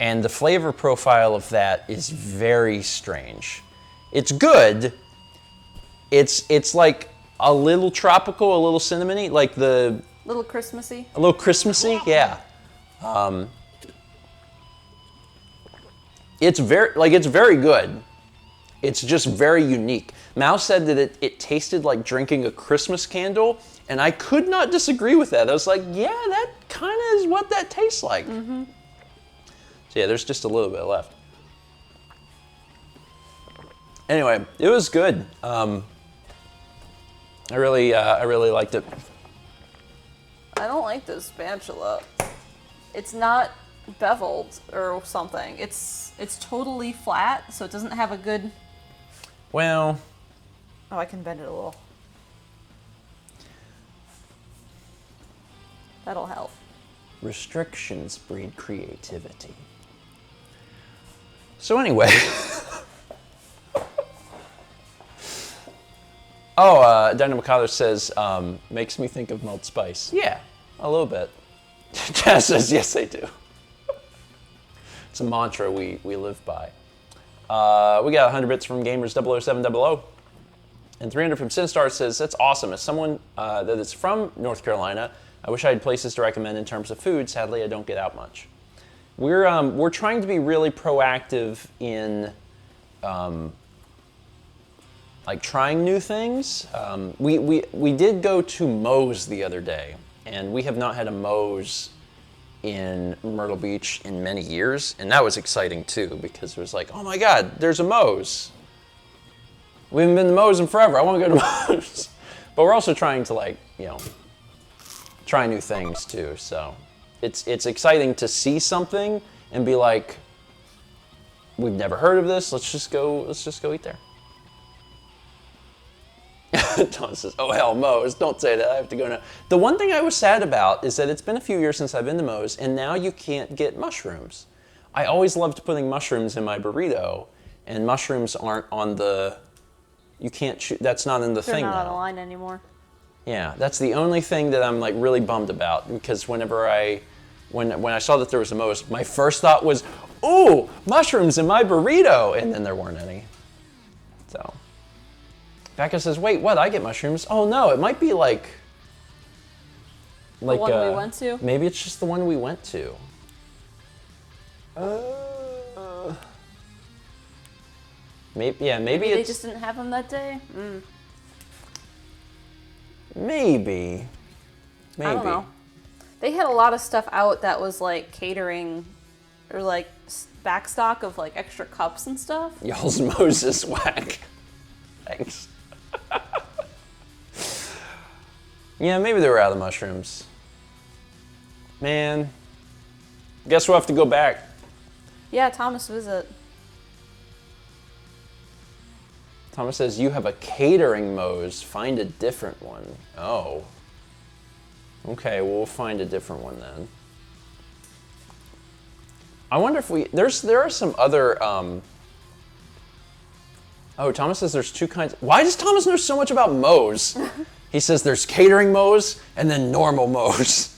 And the flavor profile of that is very strange. It's good. It's like a little tropical, a little cinnamony, like the... Little Christmassy. A little Christmassy, yeah. It's very good. It's just very unique. Mao said that it tasted like drinking a Christmas candle, and I could not disagree with that. I was like, yeah, that kind of is what that tastes like. Mm-hmm. So yeah, there's just a little bit left. Anyway, it was good. I really liked it. I don't like this spatula. It's not beveled or something. It's totally flat, so it doesn't have a good... Well... Oh, I can bend it a little. That'll help. Restrictions breed creativity. So anyway... Dynamo Collar says, makes me think of Mulled Spice. Yeah, a little bit. Jazz says, yes, they do. It's a mantra we live by. We got 100 bits from Gamers00700. And 300 from Sinstar says, that's awesome. As someone that is from North Carolina, I wish I had places to recommend in terms of food. Sadly, I don't get out much. We're trying to be really proactive in like trying new things. We did go to Moe's the other day, and we have not had a Moe's in Myrtle Beach in many years, and that was exciting too, because it was like, oh my God, there's a Moe's. We haven't been to Moe's in forever. I want to go to Moe's. But we're also trying to, like, you know, try new things too. So it's exciting to see something and be like, we've never heard of this. Let's just go eat there. Tom says, oh hell, Moe's, don't say that, I have to go now. The one thing I was sad about is that it's been a few years since I've been to Moe's, and now you can't get mushrooms. I always loved putting mushrooms in my burrito, and mushrooms aren't on the, you can't choose, that's not in the thing now. They're not on the line anymore. Yeah, that's the only thing that I'm like really bummed about, because whenever when I saw that there was a Moe's, my first thought was, ooh, mushrooms in my burrito, and then there weren't any. So. Becca says, wait, what? I get mushrooms? Oh no, it might be like the one we went to? Maybe it's just the one we went to. Maybe they it's... just didn't have them that day? Maybe. I don't know. They had a lot of stuff out that was like catering or like backstock of like extra cups and stuff. Y'all's Moses whack. Thanks. Yeah, maybe they were out of mushrooms. Man, guess we'll have to go back. Yeah, Thomas visit. Thomas says, you have a catering Moe's. Find a different one. Oh. Okay, well, we'll find a different one then. I wonder if there are some other, oh, Thomas says there's two kinds. Why does Thomas know so much about Moe's? He says there's catering Moe's and then normal Moe's.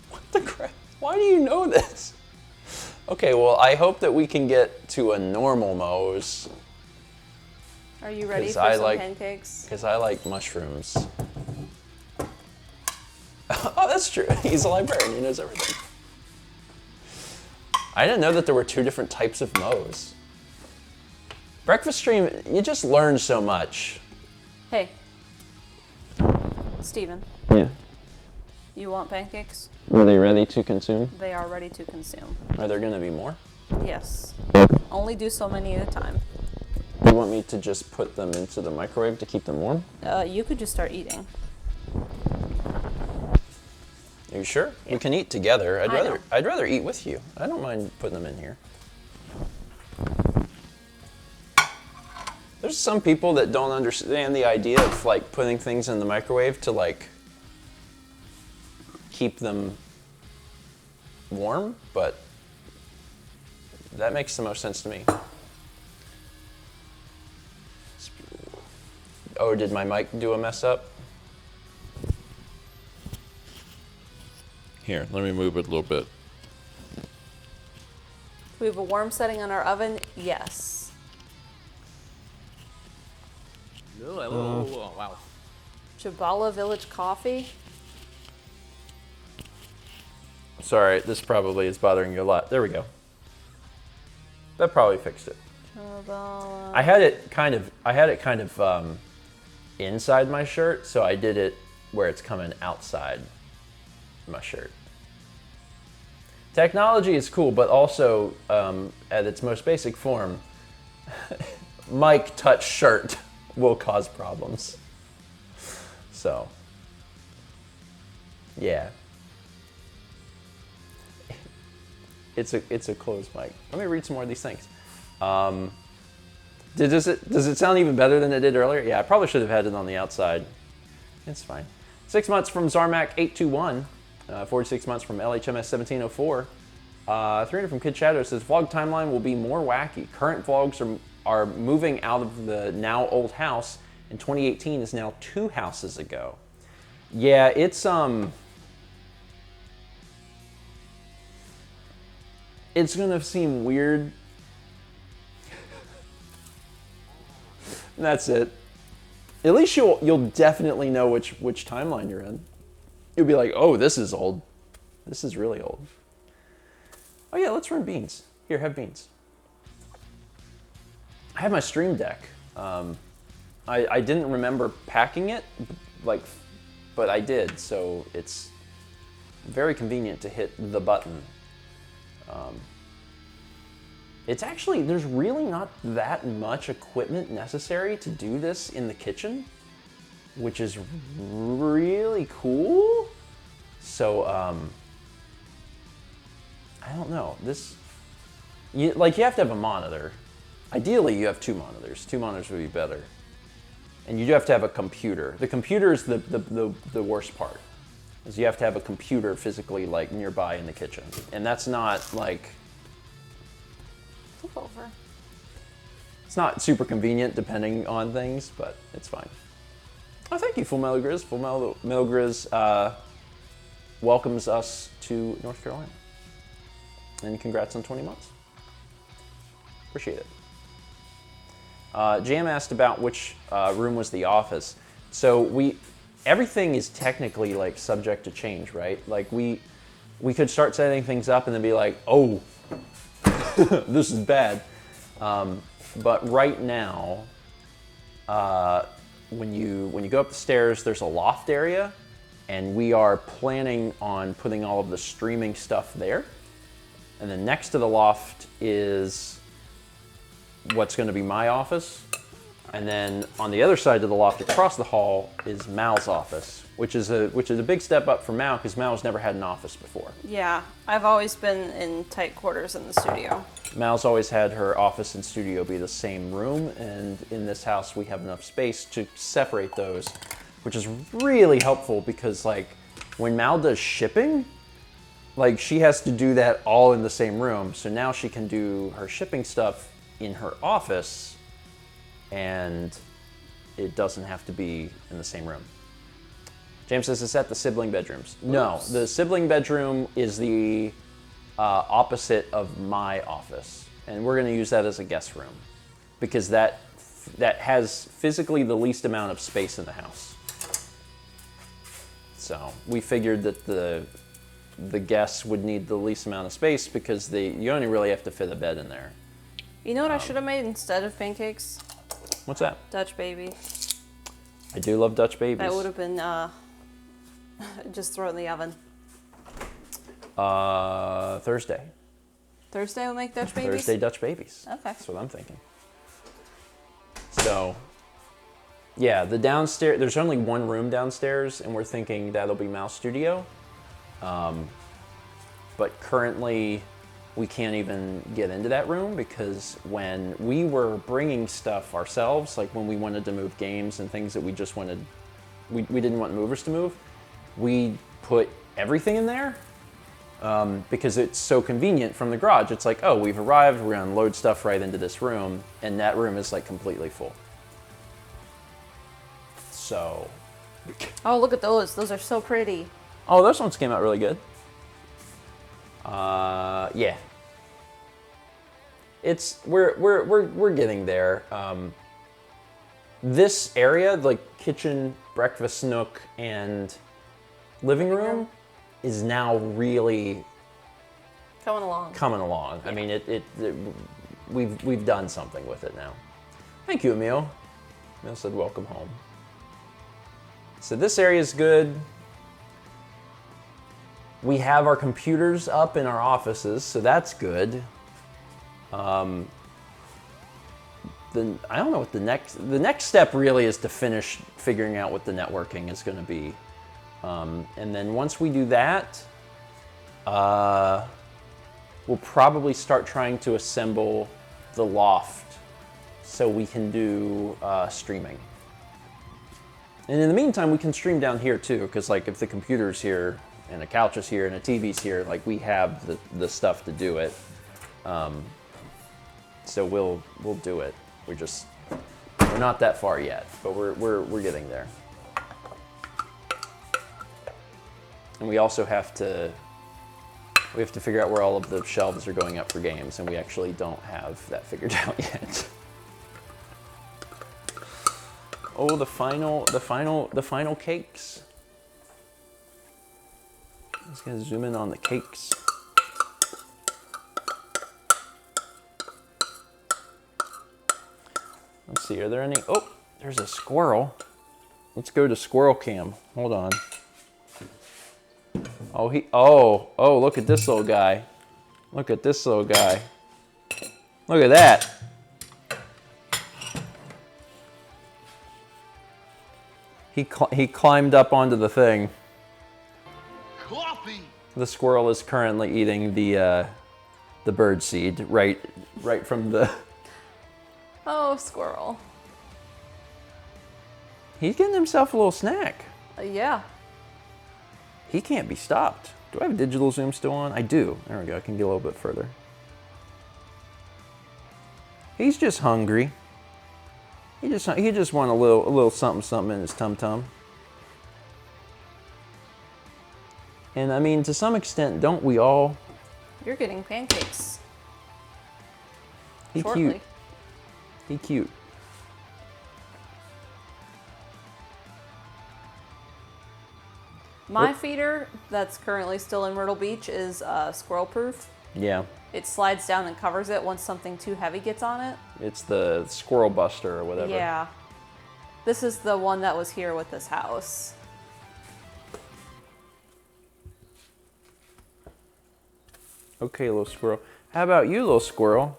What the crap? Why do you know this? Okay, well, I hope that we can get to a normal Moe's. Are you ready for some pancakes? Because I like mushrooms. Oh, that's true. He's a librarian. He knows everything. I didn't know that there were two different types of Moe's. Breakfast stream, you just learn so much. Hey, Stephen. Yeah. You want pancakes? Are they ready to consume? They are ready to consume. Are there going to be more? Yes. Only do so many at a time. You want me to just put them into the microwave to keep them warm? You could just start eating. Are you sure? Yeah. We can eat together. I'd rather eat with you. I don't mind putting them in here. There's some people that don't understand the idea of like putting things in the microwave to like keep them warm, but that makes the most sense to me. Oh, did my mic do a mess up? Here, let me move it a little bit. We have a warm setting on our oven? Yes. Oh, wow. Jabala Village Coffee? Sorry, this probably is bothering you a lot. There we go. That probably fixed it. Jabala. I had it kind of inside my shirt, so I did it where it's coming outside my shirt. Technology is cool, but also at its most basic form, mic touch shirt will cause problems. So, yeah. It's a closed mic. Let me read some more of these things. Does it sound even better than it did earlier? Yeah, I probably should have had it on the outside. It's fine. 6 months from Zarmac821. 46 months from LHMS1704. 300 from Kid Shadow says, vlog timeline will be more wacky. Current vlogs are moving out of the now old house, and 2018 is now 2 houses ago. Yeah, it's gonna seem weird. That's it. At least you'll definitely know which timeline you're in. You'll be like, oh, this is old. This is really old. Oh yeah, let's run beans. Here, have beans. I have my Stream Deck. I didn't remember packing it, but I did, so it's very convenient to hit the button. It's actually, there's really not that much equipment necessary to do this in the kitchen, which is really cool. So, I don't know. You have to have a monitor. Ideally, you have 2 monitors. 2 monitors would be better. And you do have to have a computer. The computer is the worst part, is you have to have a computer physically nearby in the kitchen. And that's not Flip over. It's not super convenient depending on things, but it's fine. Oh, thank you, Full Metal Grizz. Full Metal Grizz welcomes us to North Carolina. And congrats on 20 months. Appreciate it. Jam asked about which room was the office. So everything is technically subject to change, right? We could start setting things up and then be like, oh, this is bad. But right now, when you go up the stairs, there's a loft area, and we are planning on putting all of the streaming stuff there. And then next to the loft is what's going to be my office. And then on the other side of the loft across the hall is Mal's office, which is a big step up for Mal, because Mal's never had an office before. Yeah, I've always been in tight quarters in the studio. Mal's always had her office and studio be the same room, and in this house we have enough space to separate those, which is really helpful because when Mal does shipping, she has to do that all in the same room. So now she can do her shipping stuff in her office, and it doesn't have to be in the same room. James says it's at the sibling bedrooms. Oops. No, the sibling bedroom is the opposite of my office, and we're going to use that as a guest room because that has physically the least amount of space in the house. So we figured that the guests would need the least amount of space because you only really have to fit a bed in there. You know what I should have made instead of pancakes? What's that? Dutch baby. I do love Dutch babies. That would have been just throw it in the oven. Thursday. Thursday we'll make Dutch babies? Thursday Dutch babies. Okay. That's what I'm thinking. So, yeah, the downstairs, there's only one room downstairs, and we're thinking that'll be Mal's studio. But currently, we can't even get into that room because when we were bringing stuff ourselves, when we wanted to move games and things that we just wanted, we didn't want movers to move, we put everything in there because it's so convenient from the garage. It's like, oh, we've arrived, we're gonna load stuff right into this room, and that room is completely full. So. Oh, look at those. Those are so pretty. Oh, those ones came out really good. Yeah. We're getting there. This area, kitchen, breakfast nook, and living room, is now really coming along. Yeah. I mean, we've done something with it now. Thank you, Emil. Emil said, "Welcome home." So this area is good. We have our computers up in our offices, so that's good. I don't know what the next step really is to finish figuring out what the networking is going to be. And then once we do that, we'll probably start trying to assemble the loft so we can do streaming. And in the meantime, we can stream down here too, because like if the computer's here and a couch is here and a TV's here, like we have the stuff to do it. So we'll do it. We're not that far yet, but we're getting there. And we also have to figure out where all of the shelves are going up for games, and we actually don't have that figured out yet. Oh, the final cakes. I'm just gonna zoom in on the cakes. Let's see, are there any? Oh, there's a squirrel. Let's go to squirrel cam. Hold on. Oh, look at this little guy. Look at this little guy. Look at that. He climbed up onto the thing. Coffee. The squirrel is currently eating the bird seed right from the. Oh, squirrel. He's getting himself a little snack. Yeah. He can't be stopped. Do I have digital zoom still on? I do. There we go. I can get a little bit further. He's just hungry. He just want a little something in his tum-tum. And I mean, to some extent, don't we all? You're getting pancakes. He shortly. cute. He cute. My feeder that's currently still in Myrtle Beach is squirrel proof. Yeah. It slides down and covers it once something too heavy gets on it. It's the squirrel buster or whatever. Yeah. This is the one that was here with this house. Okay, little squirrel. How about you, little squirrel?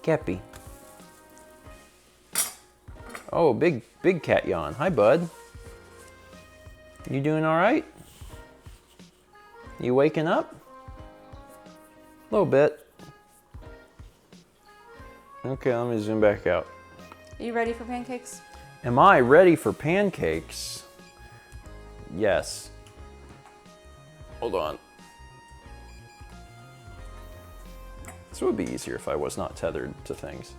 Cappy. Oh, big cat yawn. Hi, bud. You doing all right? You waking up? A little bit. Okay, let me zoom back out. Are you ready for pancakes? Am I ready for pancakes? Yes. Hold on. This would be easier if I was not tethered to things.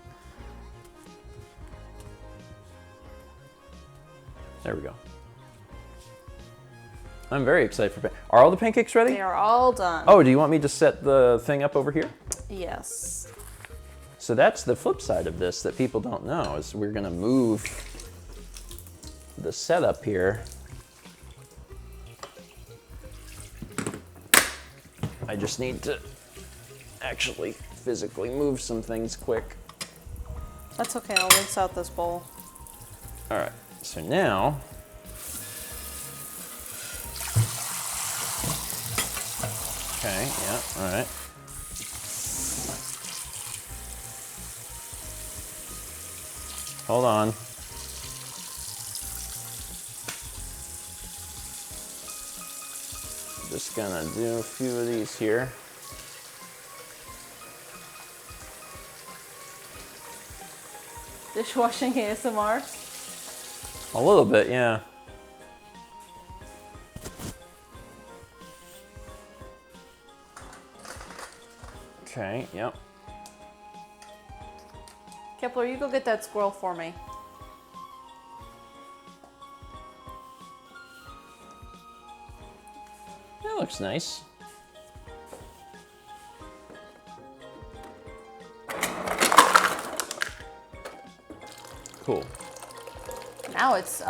There we go. I'm very excited for pancakes. Are all the pancakes ready? They are all done. Oh, do you want me to set the thing up over here? Yes. So that's the flip side of this that people don't know, is we're gonna move the setup here. I just need to actually physically move some things quick. That's okay, I'll rinse out this bowl. All right, so now, okay, yeah, all right. Hold on. Just gonna do a few of these here. Dishwashing ASMR. A little bit, yeah. Okay, yep. Kepler, you go get that squirrel for me. That looks nice. Cool. Now it's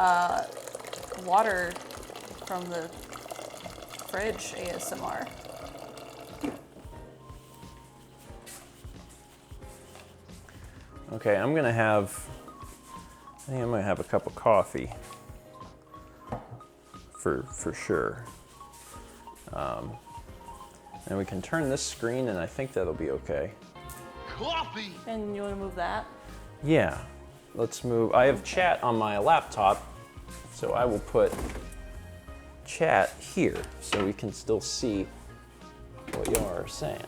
water from the fridge ASMR. Okay, I think I'm gonna have a cup of coffee for sure. And we can turn this screen and I think that'll be okay. coffee. And you want to move that? Yeah, let's move. I have chat on my laptop, so I will put chat here so we can still see what you are saying.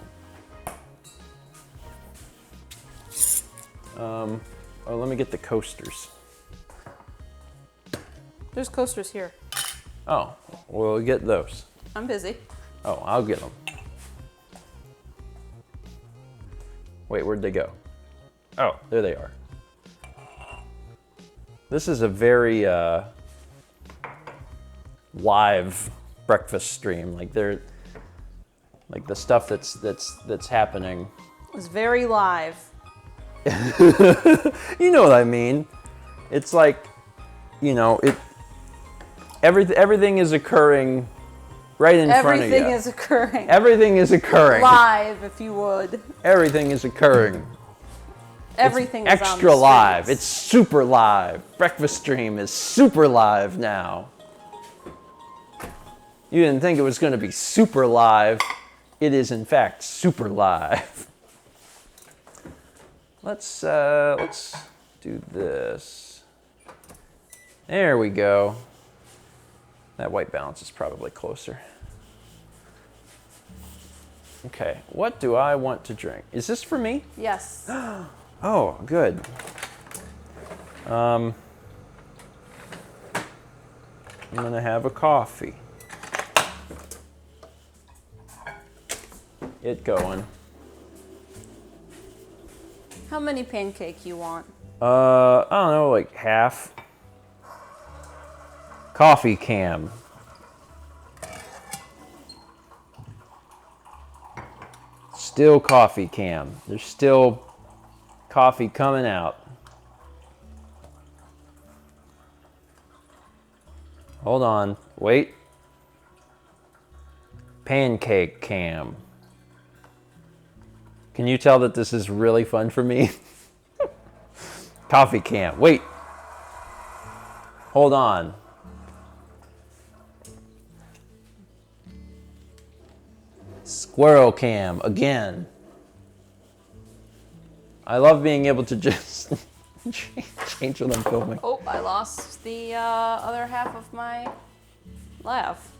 Oh, let me get the coasters. There's coasters here. Oh, we'll get those. I'm busy. Oh, I'll get them. Wait, where'd they go? Oh, there they are. This is a very live breakfast stream. Like the stuff that's happening. It's very live. You know what I mean? It's like, you know, everything is occurring right in front of you. Everything is occurring. Everything is occurring. Live, if you would. Everything is occurring. Everything It's is on extra the live. streets. It's super live. Breakfast stream is super live now. You didn't think it was going to be super live. It is in fact super live. Let's do this. There we go. That white balance is probably closer. Okay, what do I want to drink? Is this for me? Yes. Oh, good. I'm gonna have a coffee. It going. How many pancake you want? I don't know, like half. Coffee cam. Still coffee cam. There's still coffee coming out. Hold on, wait. Pancake cam. Can you tell that this is really fun for me? Coffee cam, wait. Hold on. Squirrel cam, again. I love being able to just change what I'm filming. Oh, I lost the other half of my laugh.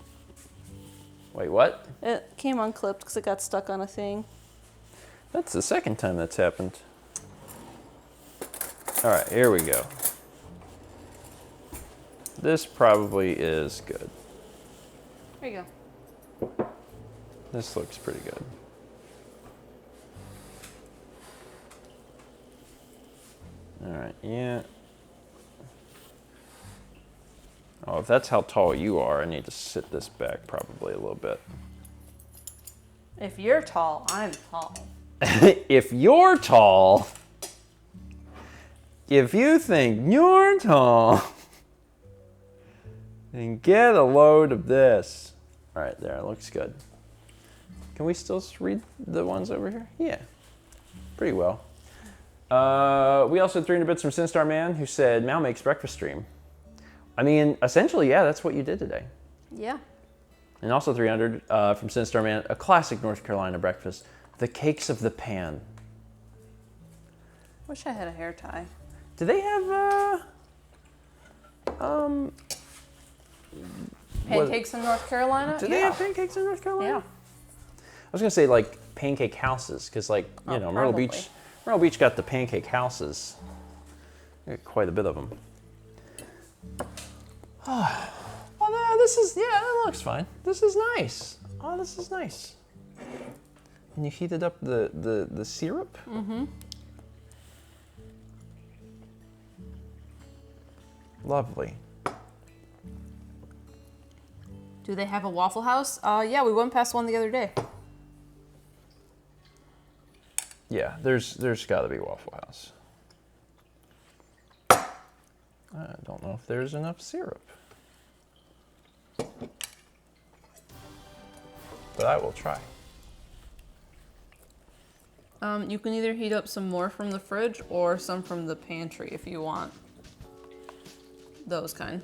Wait, what? It came unclipped because it got stuck on a thing. That's the second time that's happened. All right, here we go. This probably is good. There you go. This looks pretty good. All right, yeah. Oh, if that's how tall you are, I need to sit this back probably a little bit. If you're tall, I'm tall. If you're tall, if you think you're tall, then get a load of this. All right, there, it looks good. Can we still read the ones over here? Yeah, pretty well. We also had 300 bits from Sinstar Man, who said, Mal makes breakfast stream. I mean, essentially, yeah, that's what you did today. Yeah. And also 300 from Sinstar Man, a classic North Carolina breakfast, the cakes of the pan. Wish I had a hair tie. Do they have, Pancakes in North Carolina? do they have pancakes in North Carolina? Yeah. I was gonna say like pancake houses, because like, you know, Myrtle probably. Beach got the pancake houses. Got quite a bit of them. Oh, this is, yeah, that looks fine. This is nice. Oh, this is nice. And you heated up the syrup? Mm-hmm. Lovely. Do they have a Waffle House? Yeah, we went past one the other day. Yeah, there's got to be Waffle House. I don't know if there's enough syrup. But I will try. You can either heat up some more from the fridge or some from the pantry if you want. Those kind.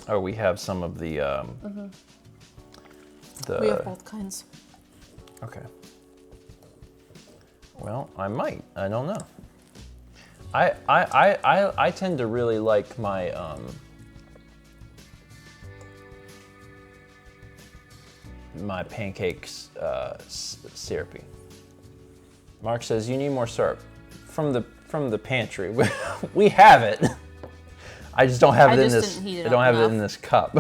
Oh, we have some of the We have both kinds. Okay. Well, I might. I don't know. I tend to really like my my pancakes syrupy. Mark says you need more syrup from the pantry. We have it. I just don't have it in this. I don't have it in this cup.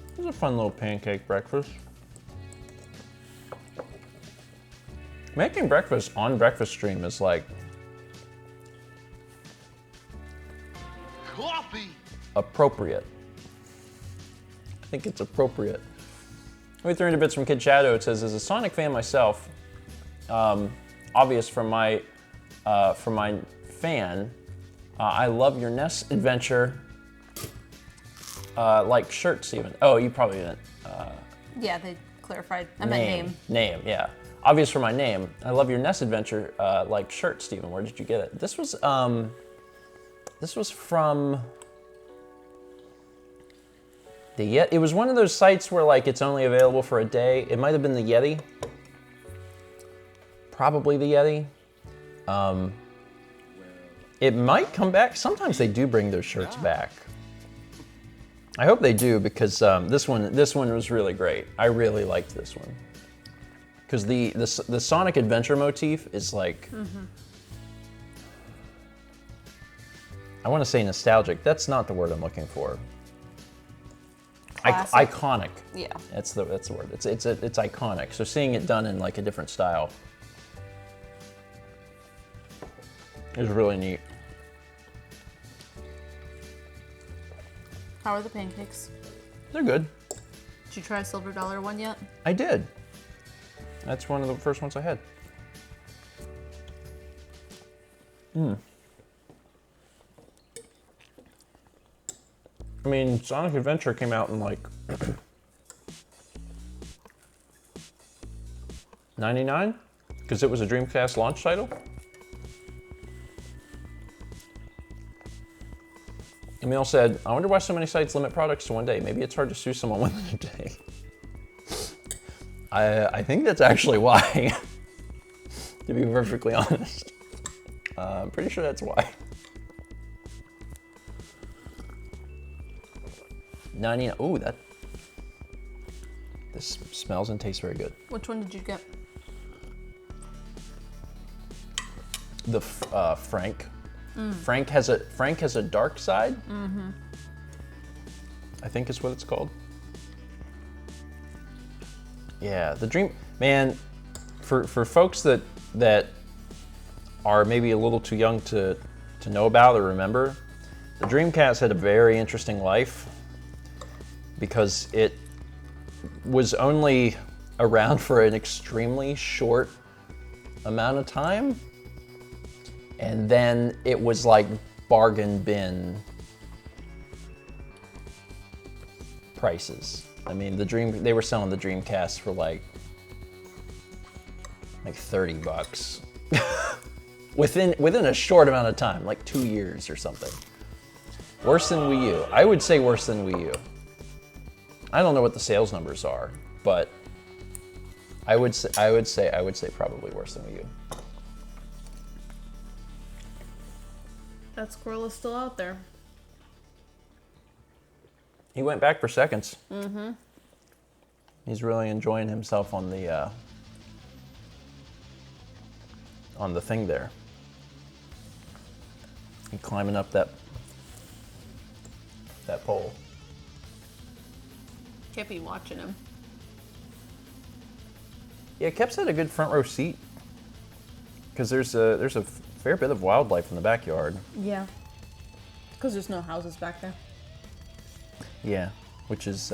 This is a fun little pancake breakfast. Making breakfast on breakfast stream is like coffee. Appropriate. I think it's appropriate. We threw into bits from Kid Shadow. It says, as a Sonic fan myself, obvious from my fan, I love your NES adventure. Like shirt, Steven. Oh, you probably didn't. Yeah, they clarified. I meant name. Name, yeah. Obvious for my name. I love your NES adventure. Like shirt, Steven. Where did you get it? This was from the Yeti. It was one of those sites where like it's only available for a day. It might have been the Yeti. Probably the Yeti. It might come back. Sometimes they do bring their shirts back. I hope they do because this one was really great. I really liked this one because the Sonic Adventure motif is like I want to say nostalgic. That's not the word I'm looking for. Iconic. Yeah. That's the word. It's iconic. So seeing it done in like a different style is really neat. How are the pancakes? They're good. Did you try a silver dollar one yet? I did. That's one of the first ones I had. I mean, Sonic Adventure came out in like 99 because it was a Dreamcast launch title. Emil said, I wonder why so many sites limit products to one day. Maybe it's hard to sue someone within a day. I think that's actually why, to be perfectly honest. I'm pretty sure that's why. 99, ooh, this smells and tastes very good. Which one did you get? The Frank. Frank has a dark side. I think is what it's called. Yeah, the Dream man. For folks that are maybe a little too young to know about or remember, the Dreamcast had a very interesting life because it was only around for an extremely short amount of time. And then it was like bargain bin prices. I mean, they were selling the Dreamcast for like $30 within a short amount of time, like 2 years or something. Worse than Wii U. I would say worse than Wii U. I don't know what the sales numbers are, but I would say probably worse than Wii U. That squirrel is still out there. He went back for seconds. He's really enjoying himself on the thing there. He's climbing up that pole. Kippy watching him. Yeah, Kep's had a good front row seat because there's a fair bit of wildlife in the backyard. Yeah. Because there's no houses back there. Yeah, which is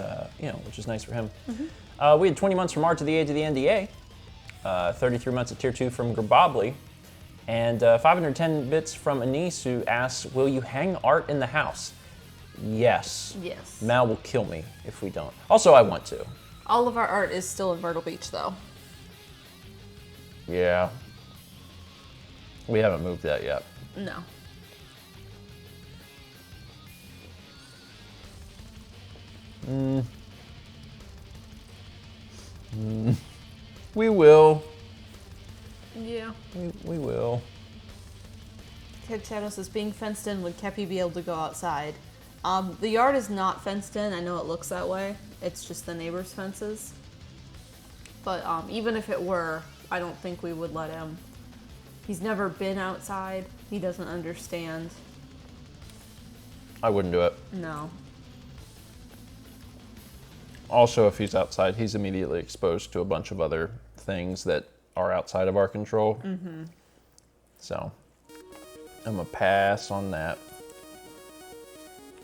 nice for him. We had 20 months from R to the A to the NDA, 33 months at Tier 2 from Grabobly, and 510 bits from Anise, who asks, will you hang art in the house? Yes. Yes. Mal will kill me if we don't. Also, I want to. All of our art is still in Myrtle Beach, though. Yeah. We haven't moved that yet. No. We will. Yeah. We will. Ted Shadow says, being fenced in, would Kepi be able to go outside? The yard is not fenced in. I know it looks that way. It's just the neighbor's fences. But even if it were, I don't think we would let him. He's never been outside. He doesn't understand. I wouldn't do it. No. Also, if he's outside, he's immediately exposed to a bunch of other things that are outside of our control. Mm-hmm. So, I'm gonna pass on that.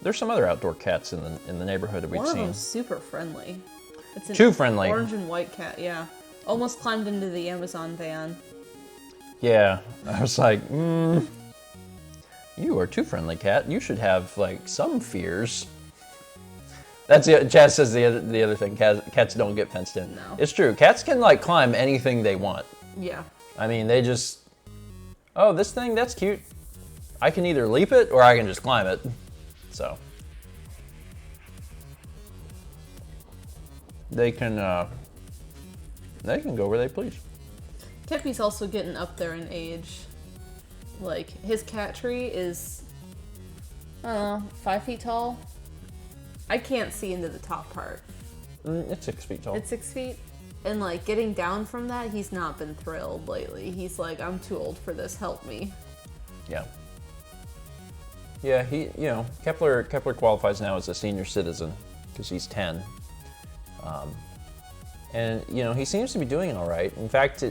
There's some other outdoor cats in the neighborhood that we've seen. One of them's super friendly. It's an Too friendly. Orange and white cat, yeah. Almost climbed into the Amazon van. Yeah, I was like, you are too friendly, cat. You should have like some fears. That's it. Jazz says the other thing. Cats don't get fenced in. No. It's true. Cats can like climb anything they want. Yeah. I mean, they just, oh, this thing, that's cute. I can either leap it or I can just climb it. So they can go where they please. Kepi's also getting up there in age. Like, his cat tree is, I don't know, 5 feet tall. I can't see into the top part. It's 6 feet tall. It's 6 feet. And like, getting down from that, he's not been thrilled lately. He's like, I'm too old for this, help me. Yeah. Yeah, Kepler qualifies now as a senior citizen because he's 10. And, he seems to be doing all right. In fact,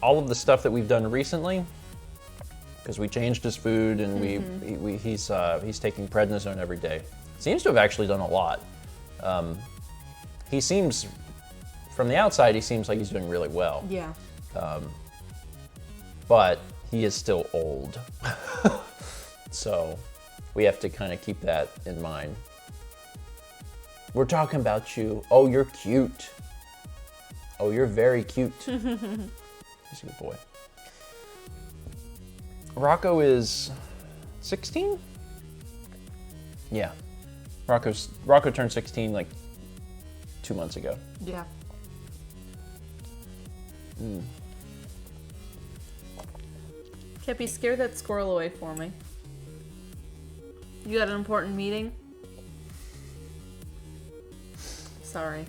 all of the stuff that we've done recently, because we changed his food and he's taking prednisone every day, seems to have actually done a lot. He seems, from the outside, he seems like he's doing really well. Yeah. But he is still old. So we have to kind of keep that in mind. We're talking about you. Oh, you're cute. Oh, you're very cute. He's a good boy. Rocco is 16? Yeah. Rocco turned 16 like 2 months ago. Yeah. Kepi, scare that squirrel away for me. You got an important meeting? Sorry.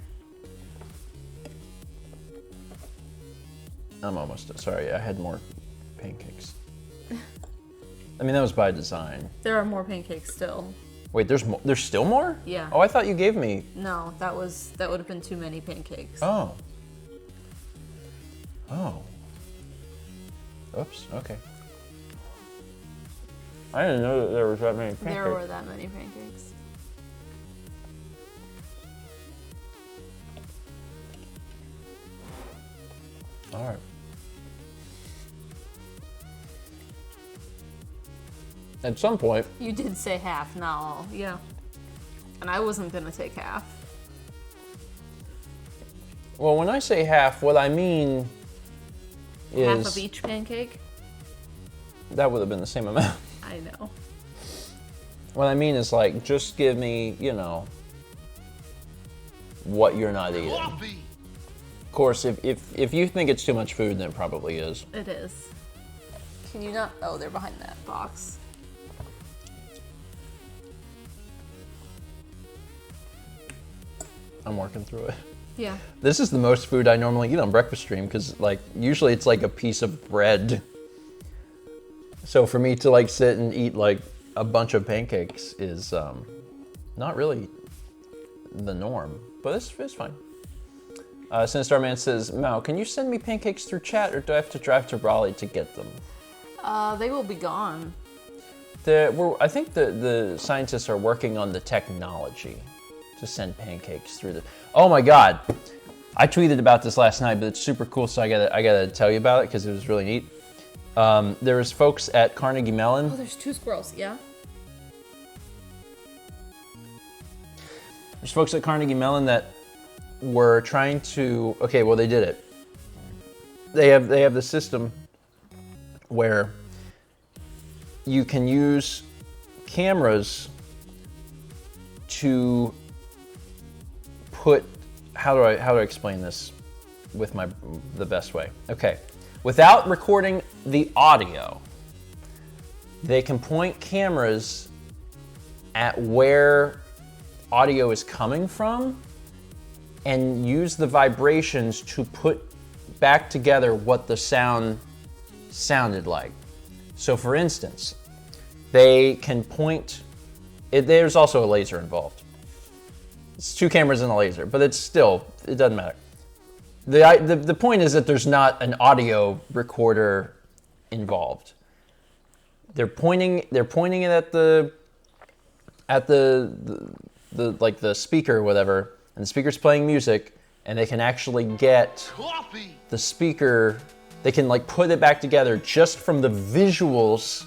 I'm almost, sorry, I had more pancakes. I mean, that was by design. There are more pancakes still. Wait, there's still more? Yeah. Oh, I thought you gave me. No, that would have been too many pancakes. Oh. Oops, okay. I didn't know that there was that many pancakes. There were that many pancakes. All right. At some point. You did say half, not all. Yeah. And I wasn't gonna take half. Well, when I say half, what I mean is Half of each pancake? that would have been the same amount. I know. What I mean is like, just give me, what you're not eating. Of course, if you think it's too much food, then it probably is. It is. Can you not? Oh, they're behind that box. I'm working through it. Yeah. This is the most food I normally eat on breakfast stream because like usually it's like a piece of bread. So for me to like sit and eat like a bunch of pancakes is not really the norm, but it's fine. Sinister Man says, Mao, can you send me pancakes through chat or do I have to drive to Raleigh to get them? They will be gone. I think the scientists are working on the technology to send pancakes through the. Oh my God, I tweeted about this last night, but it's super cool, so I gotta tell you about it because it was really neat. There was folks at Carnegie Mellon. Oh, there's 2 squirrels. Yeah. There's folks at Carnegie Mellon that were trying to. Okay, well they did it. They have the system where you can use cameras to put, how do I explain this with the best way? Okay, without recording the audio, they can point cameras at where audio is coming from and use the vibrations to put back together what the sound sounded like. So for instance, they can point, there's also a laser involved. It's 2 cameras and a laser, but it doesn't matter. The point is that there's not an audio recorder involved. They're pointing it at the like the speaker or whatever, and the speaker's playing music, and they can actually get the speaker, they can like put it back together just from the visuals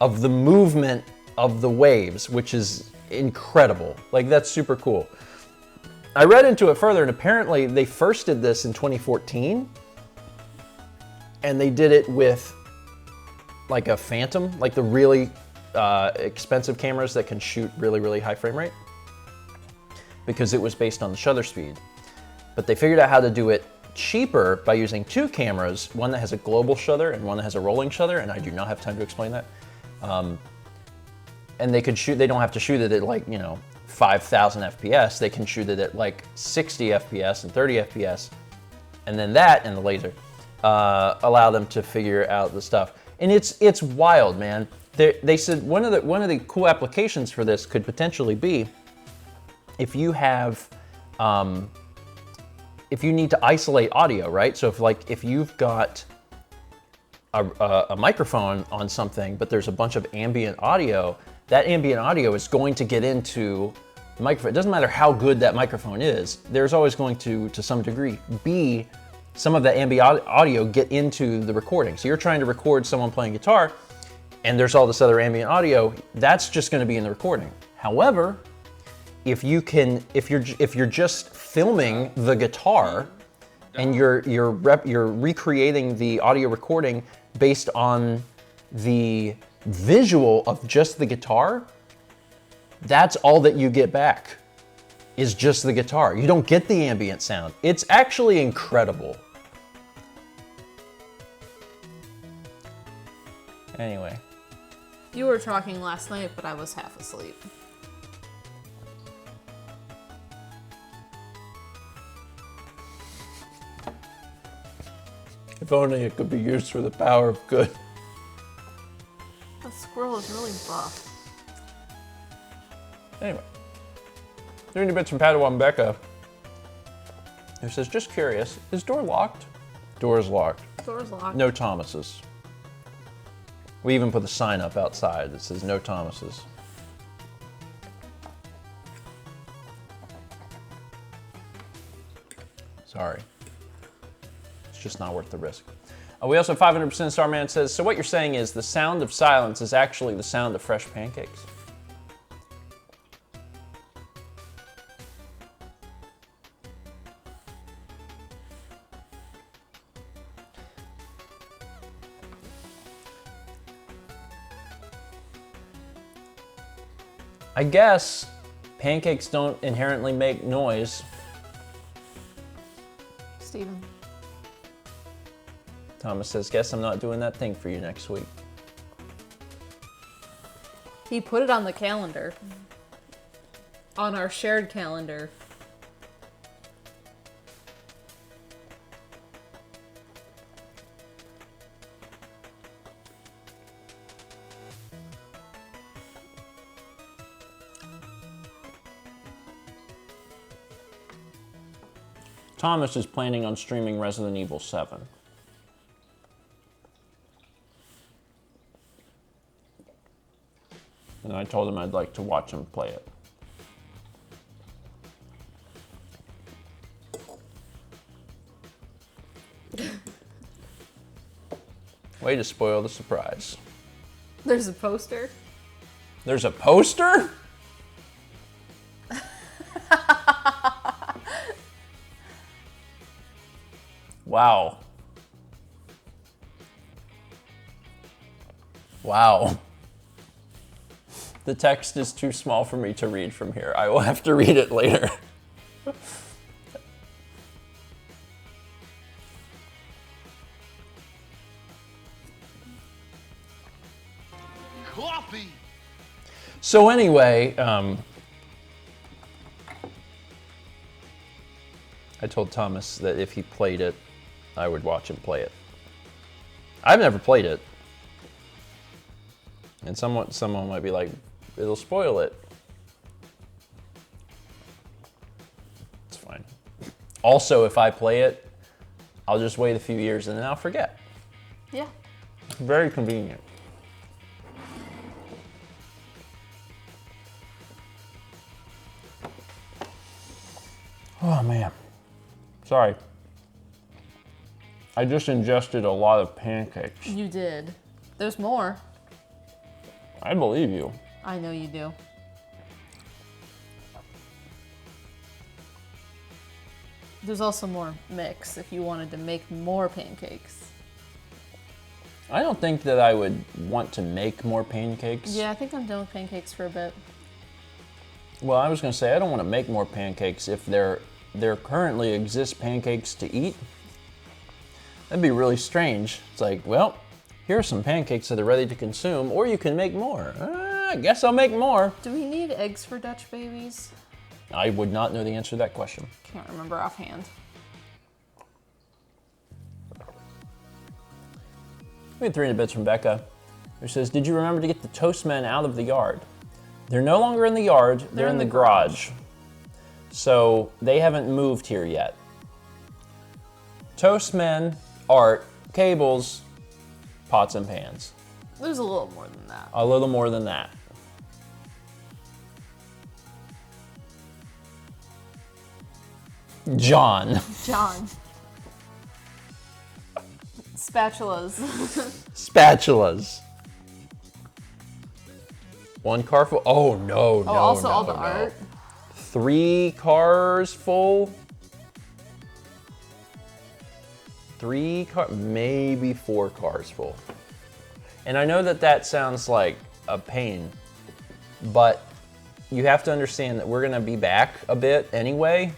of the movement of the waves, which is incredible. Like, that's super cool. I read into it further, and apparently they first did this in 2014, and they did it with like a Phantom, like the really expensive cameras that can shoot really, really high frame rate, because it was based on the shutter speed. But they figured out how to do it cheaper by using 2 cameras, one that has a global shutter and one that has a rolling shutter, and I do not have time to explain that. And they don't have to shoot it at like, 5,000 FPS. They can shoot it at like 60 FPS and 30 FPS. And then that and the laser allow them to figure out the stuff. And it's wild, man. They said one of the cool applications for this could potentially be if you have, if you need to isolate audio, right? So if you've got a microphone on something, but there's a bunch of ambient audio, that ambient audio is going to get into the microphone. It doesn't matter how good that microphone is, there's always going to some degree, be some of that ambient audio get into the recording. So you're trying to record someone playing guitar, and there's all this other ambient audio, that's just gonna be in the recording. However, if you're just filming the guitar and you're recreating the audio recording based on the visual of just the guitar, that's all that you get back, is just the guitar. You don't get the ambient sound. It's actually incredible. Anyway. You were talking last night, but I was half asleep. If only it could be used for the power of good. The squirrel is really buff. Anyway, doing the bits from Padawan Becca, who says, just curious, is door locked? Door is locked. Door's locked. No Thomases. We even put a sign up outside that says no Thomases. Sorry. It's just not worth the risk. We also have 500% Starman says, so what you're saying is the sound of silence is actually the sound of fresh pancakes. I guess pancakes don't inherently make noise. Steven. Thomas says, guess I'm not doing that thing for you next week. He put it on the calendar. On our shared calendar. Thomas is planning on streaming Resident Evil 7. And I told him I'd like to watch him play it. Way to spoil the surprise. There's a poster. There's a poster? Wow. Wow. The text is too small for me to read from here. I will have to read it later. Coffee. So anyway, I told Thomas that if he played it, I would watch him play it. I've never played it. And someone might be like, it'll spoil it. It's fine. Also, if I play it, I'll just wait a few years and then I'll forget. Yeah. Very convenient. Oh man. Sorry. I just ingested a lot of pancakes. You did. There's more. I believe you. I know you do. There's also more mix if you wanted to make more pancakes. I don't think that I would want to make more pancakes. Yeah, I think I'm done with pancakes for a bit. Well, I was going to say I don't want to make more pancakes if there currently exist pancakes to eat. That'd be really strange. It's like, well, here are some pancakes that are ready to consume, or you can make more. I guess I'll make more. Do we need eggs for Dutch babies? I would not know the answer to that question. Can't remember offhand. We had 300 bits from Becca, who says, did you remember to get the Toastmen out of the yard? They're no longer in the yard, they're in the garage. So they haven't moved here yet. Toastmen, art, cables, pots and pans. There's a little more than that. A little more than that. John. John. Spatulas. Spatulas. One car full. Oh no, no, also no, all the no. art. 3 cars full. 3 car, maybe 4 cars full. And I know that that sounds like a pain, but you have to understand that we're gonna be back a bit anyway.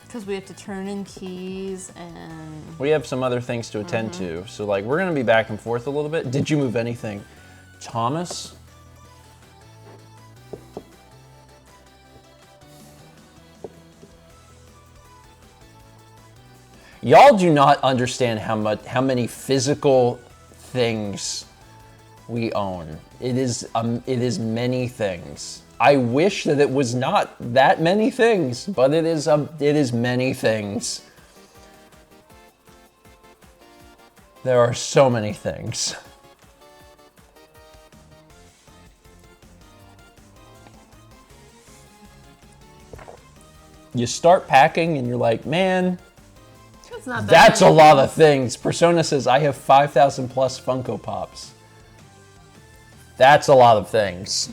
Because we have to turn in keys and... We have some other things to attend to. So like, we're gonna be back and forth a little bit. Did you move anything? Thomas? Y'all do not understand how many physical things we own. It is many things. I wish that it was not that many things, but it is many things. There are so many things. You start packing and you're like, man, It's not that that's a many. lot of things. Persona says, I have 5,000 plus Funko Pops. That's a lot of things.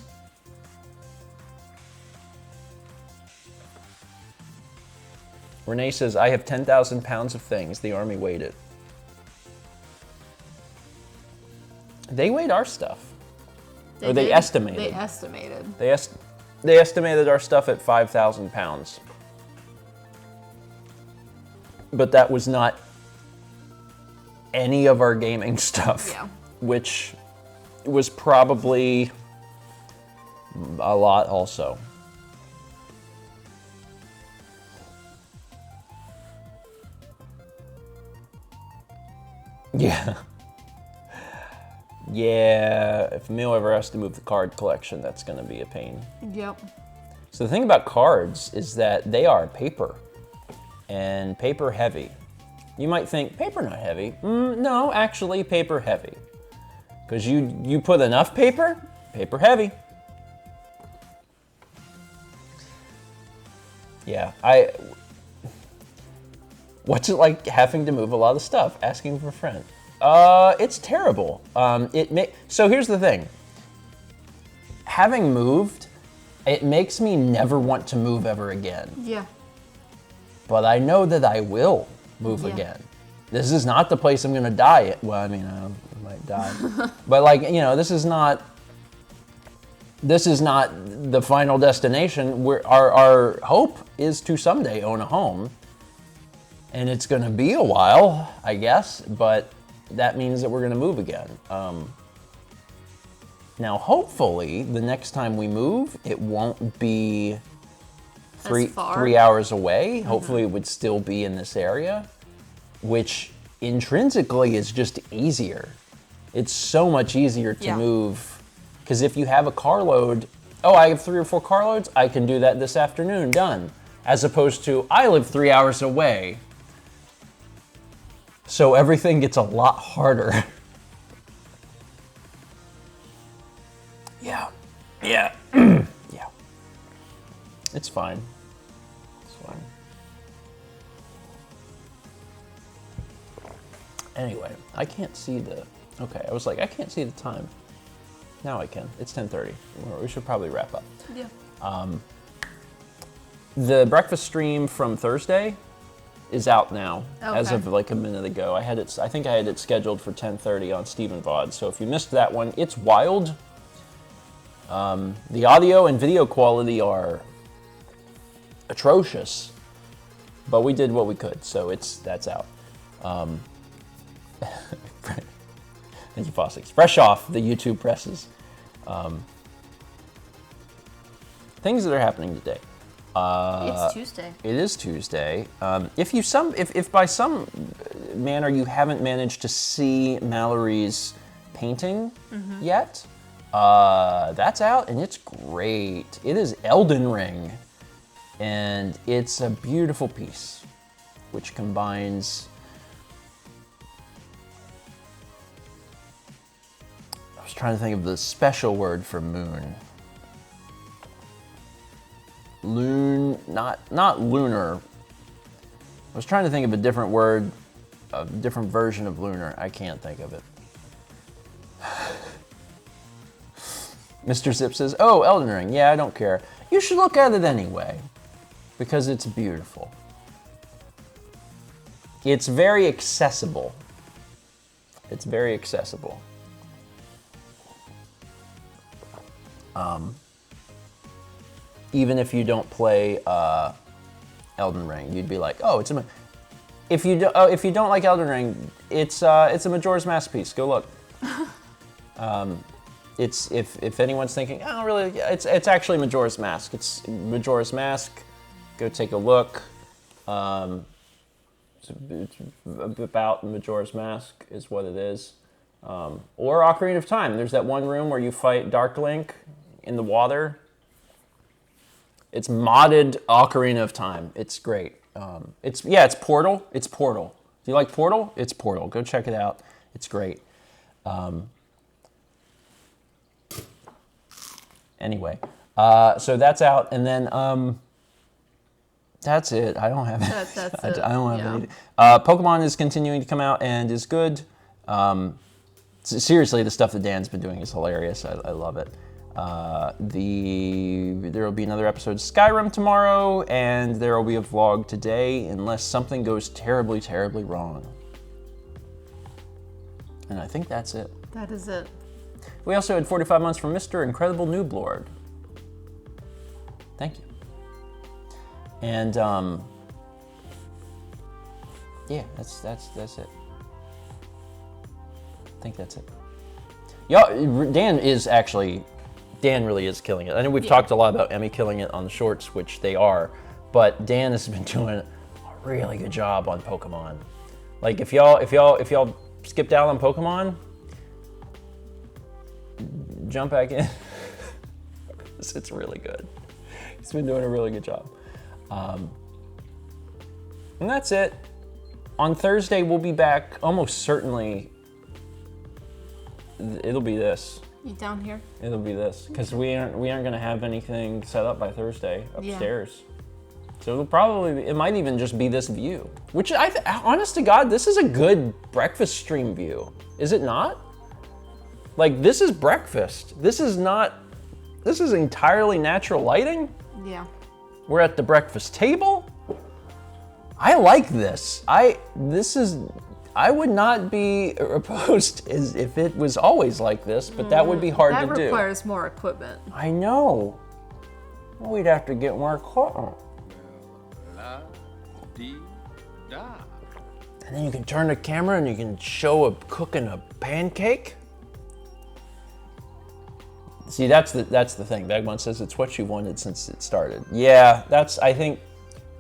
Renee says, I have 10,000 pounds of things. The army weighed it. They weighed our stuff. Or they did? estimated. They estimated. They estimated our stuff at 5,000 pounds. But that was not any of our gaming stuff. Yeah. Which was probably a lot also. Yeah. Yeah, if Emil ever has to move the card collection, that's going to be a pain. Yep. So the thing about cards is that they are paper, and paper heavy. You might think, paper not heavy. No, actually paper heavy. Because you put enough paper, paper heavy. Yeah, what's it like having to move a lot of stuff? Asking for a friend. It's terrible. So here's the thing. Having moved, it makes me never want to move ever again. Yeah. But I know that I will move Yeah. again. This is not the place I'm gonna die at. Well, I mean, I might die. But like, you know, this is not the final destination. Our hope is to someday own a home. And it's gonna be a while, I guess, but that means that we're gonna move again. Now, hopefully, the next time we move, it won't be three hours away. Hopefully, it would still be in this area, which intrinsically is just easier. It's so much easier to move, because if you have a carload, oh, I have 3 or 4 carloads, I can do that this afternoon, done. As opposed to, I live 3 hours away. So everything gets a lot harder. Yeah. Yeah. Yeah. It's fine. It's fine. Anyway, I can't see the... Okay, I was like, I can't see the time. Now I can. It's 10:30. We should probably wrap up. Yeah. The breakfast stream from Thursday is out now, as of like a minute ago. I think I had it scheduled for 10:30 on StephenVOD. So if you missed that one, it's wild. The audio and video quality are atrocious, but we did what we could, so that's out. Thank you, Fossix. Fresh off the YouTube presses. Things that are happening today. It's Tuesday. It is Tuesday. If by some manner you haven't managed to see Mallory's painting yet, that's out and it's great. It is Elden Ring, and it's a beautiful piece, which combines... I was trying to think of the special word for moon. Not lunar. I was trying to think of a different word, a different version of lunar. I can't think of it. Mr. Zip says, oh, Elden Ring. Yeah, I don't care. You should look at it anyway, because it's beautiful. It's very accessible. It's very accessible. Even if you don't play Elden Ring, you'd be like, oh, if you don't like Elden Ring, it's a Majora's Mask piece. Go look. It's if anyone's thinking, oh, really, it's actually Majora's Mask. It's Majora's Mask. Go take a look. It's about Majora's Mask is what it is. Or Ocarina of Time. There's that one room where you fight Dark Link in the water. It's modded Ocarina of Time. It's great. It's Portal. It's Portal. Do you like Portal? It's Portal. Go check it out. It's great. Anyway, so that's out, and then that's it. I don't have. That's it. I don't have anything. Pokemon is continuing to come out and is good. Seriously, the stuff that Dan's been doing is hilarious. I love it. There will be another episode of Skyrim tomorrow, and there will be a vlog today, unless something goes terribly, terribly wrong. And I think that's it. That is it. We also had 45 months from Mr. Incredible Noob Lord. Thank you. And yeah, that's it. I think that's it. Y'all, Dan really is killing it. I know we've talked a lot about Emmy killing it on the shorts, which they are, but Dan has been doing a really good job on Pokemon. Like if y'all skipped out on Pokemon, jump back in. It's really good. He's been doing a really good job. And that's it. On Thursday, we'll be back. Almost certainly, it'll be this. You down here? It'll be this, because we aren't gonna have anything set up by Thursday upstairs. So it might even just be this view. Which honest to God, this is a good breakfast stream view. Is it not? Like, this is breakfast. This is entirely natural lighting. Yeah. We're at the breakfast table. I like this. I would not be opposed as if it was always like this, but that would be hard to do. That requires more equipment. I know. Well, we'd have to get more equipment. Dee da. And then you can turn the camera and you can show cooking a pancake. See, that's the thing. Bagmon says it's what you wanted since it started. Yeah, I think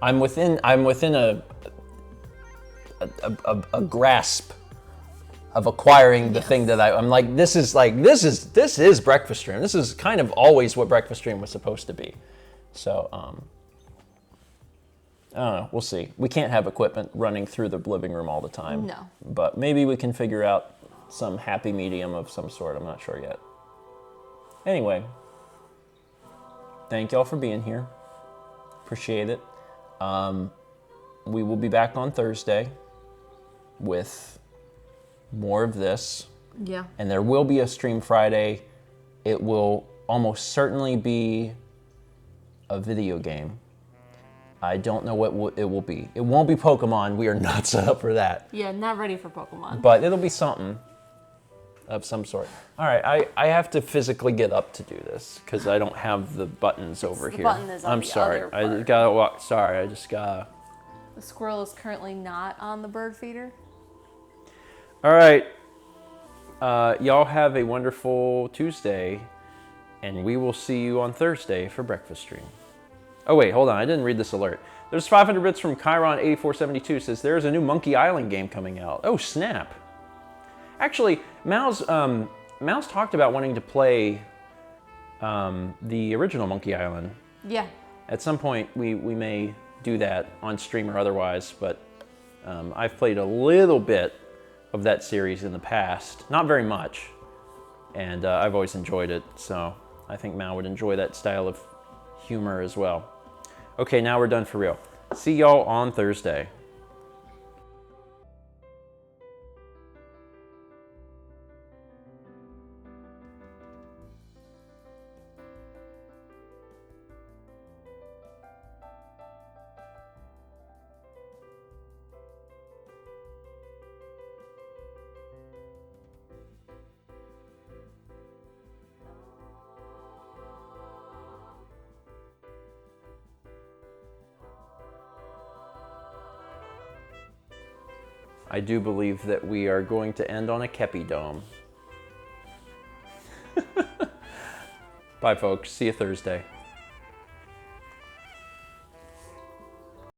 I'm within a grasp of acquiring the thing that I'm like, this is Breakfast Stream. This is kind of always what Breakfast Stream was supposed to be. So, I don't know, we'll see. We can't have equipment running through the living room all the time. No. But maybe we can figure out some happy medium of some sort. I'm not sure yet. Anyway, thank y'all for being here. Appreciate it. We will be back on Thursday with more of this. Yeah. And there will be a stream Friday. It will almost certainly be a video game. I don't know what it will be. It won't be Pokemon. We are not set up for that. Yeah, not ready for Pokemon. But it'll be something of some sort. All right, I have to physically get up to do this because I don't have the buttons over here. button is on I'm the sorry. other I part. just gotta walk. Sorry, I just gotta. The squirrel is currently not on the bird feeder. All right. Y'all have a wonderful Tuesday, and we will see you on Thursday for Breakfast Stream. Oh wait, hold on. I didn't read this alert. There's 500 bits from Chiron8472 says there's a new Monkey Island game coming out. Oh snap! Actually, Mao's talked about wanting to play the original Monkey Island. Yeah. At some point, we may do that on stream or otherwise, but I've played a little bit of that series in the past. Not very much, and I've always enjoyed it, so I think Mao would enjoy that style of humor as well. Okay, now we're done for real. See y'all on Thursday. I do believe that we are going to end on a Kepi Dome. Bye, folks. See you Thursday.